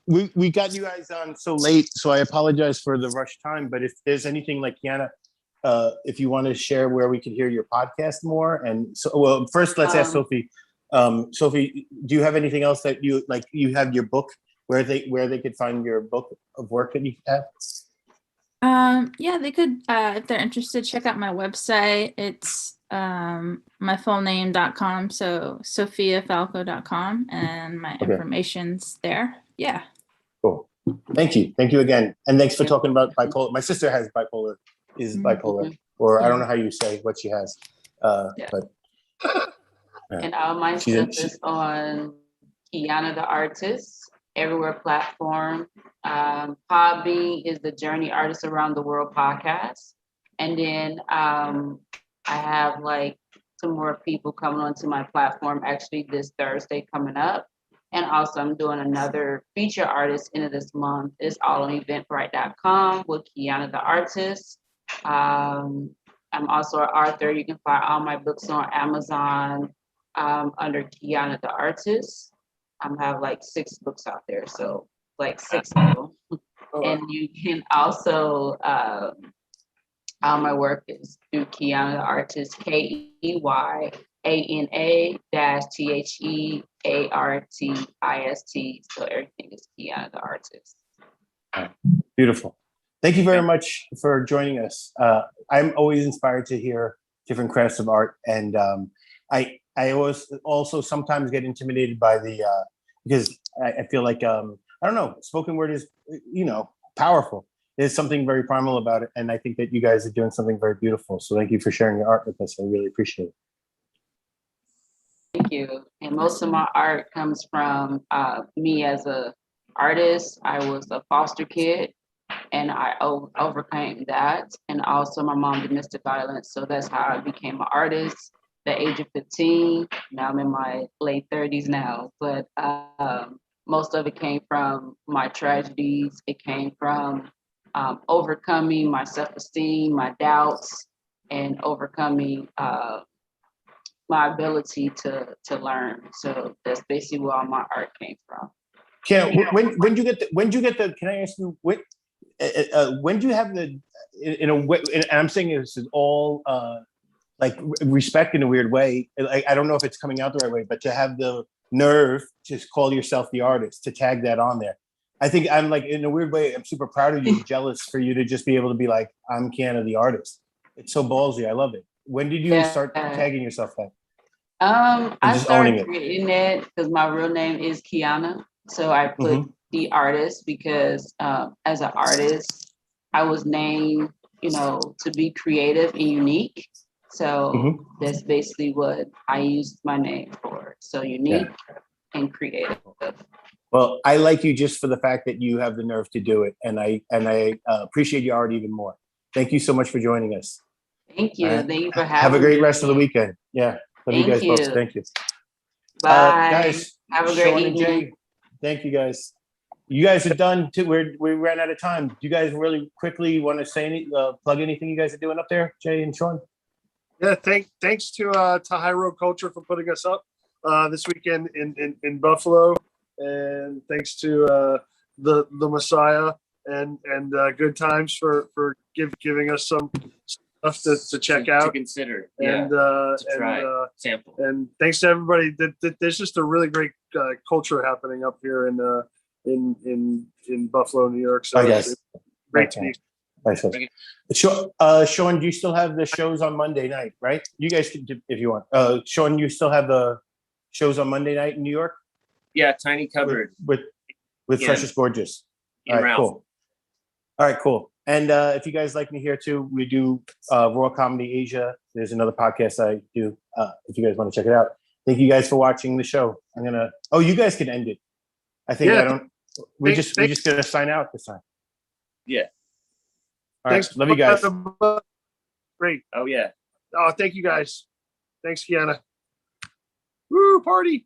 We got you guys on so late, so I apologize for the rush time. But if there's anything like Keyana, if you want to share where we could hear your podcast more, and so well, first let's ask Sophie. Sophie, do you have anything else that you like? You have your book where they could find your book of work that you have. Yeah, they could if they're interested, check out my website. It's myfullname.com, so sophiafalco.com, and my information's there. Yeah. Cool. Thank you again, and thanks for talking about bipolar. My sister has bipolar, or I don't know how you say what she has, but and all my stuff is on Keyana the Artist, everywhere platform. Hobby is the Journey Artists Around the World podcast, and then I have like some more people coming onto my platform actually this Thursday coming up. And also I'm doing another feature artist end of this month. It's all on eventbrite.com with Keyana the Artist. I'm also an author. You can find all my books on Amazon under Keyana the Artist. I have like 6 books out there, so like 6 of them. And you can also, all my work is through Keyana the Artist, KEYANA-THEARTIST. So everything is Keyana the Artist. Beautiful. Thank you very much for joining us. I'm always inspired to hear different crafts of art, and I always also sometimes get intimidated by the because I feel like I don't know, spoken word is powerful. There's something very primal about it, and I think that you guys are doing something very beautiful. So thank you for sharing your art with us. I really appreciate it. Thank you. And most of my art comes from me as a artist. I was a foster kid, and I overcame that. And also my mom domestic violence. So that's how I became an artist at the age of 15. Now I'm in my late 30s now. But most of it came from my tragedies. It came from overcoming my self-esteem, my doubts, and overcoming my ability to learn. So that's basically where all my art came from. When do you get the? Can I ask you when do you have the? In a way, and I'm saying this is all like respect in a weird way. Like, I don't know if it's coming out the right way, but to have the nerve to call yourself the artist, to tag that on there. I think I'm like, in a weird way, I'm super proud of you, jealous for you to just be able to be like, I'm Keyana the Artist. It's so ballsy. I love it. When did you start tagging yourself that? I started creating it because my real name is Keyana. So I put the artist because as an artist, I was named, to be creative and unique. So that's basically what I used my name for. So unique and creative. Well, I like you just for the fact that you have the nerve to do it, and I appreciate your art even more. Thank you so much for joining us. Thank you. Thank you for having me. Have a great rest of the weekend. Yeah. Love you guys both. Thank you. Bye. Guys, have a great Shawn evening. And Jay, thank you guys. You guys are done too. We ran out of time. Do you guys really quickly want to say plug anything you guys are doing up there, Jay and Shawn? Yeah, thanks to High Road Culture for putting us up this weekend in Buffalo, and thanks to the Messiah and Good Times for giving us some to check to out. consider. And To try. Sample. and thanks to everybody. There's just a really great culture happening up here in Buffalo, New York. So yes. it's great to be. Nice. Shawn, do you still have the shows on Monday night, right? You guys can, if you want. Shawn, you still have the shows on Monday night in New York? Yeah, Tiny Cupboard. With Freshest Gorgeous. All right, cool. All right, cool. And if you guys like me here too, we do Raw Comedy Asia. There's another podcast I do. If you guys want to check it out. Thank you guys for watching the show. You guys can end it. I think we're just gonna sign out this time. Yeah. All right. Love you guys. Great. Oh yeah. Oh, thank you guys. Thanks, Keyana. Woo, party.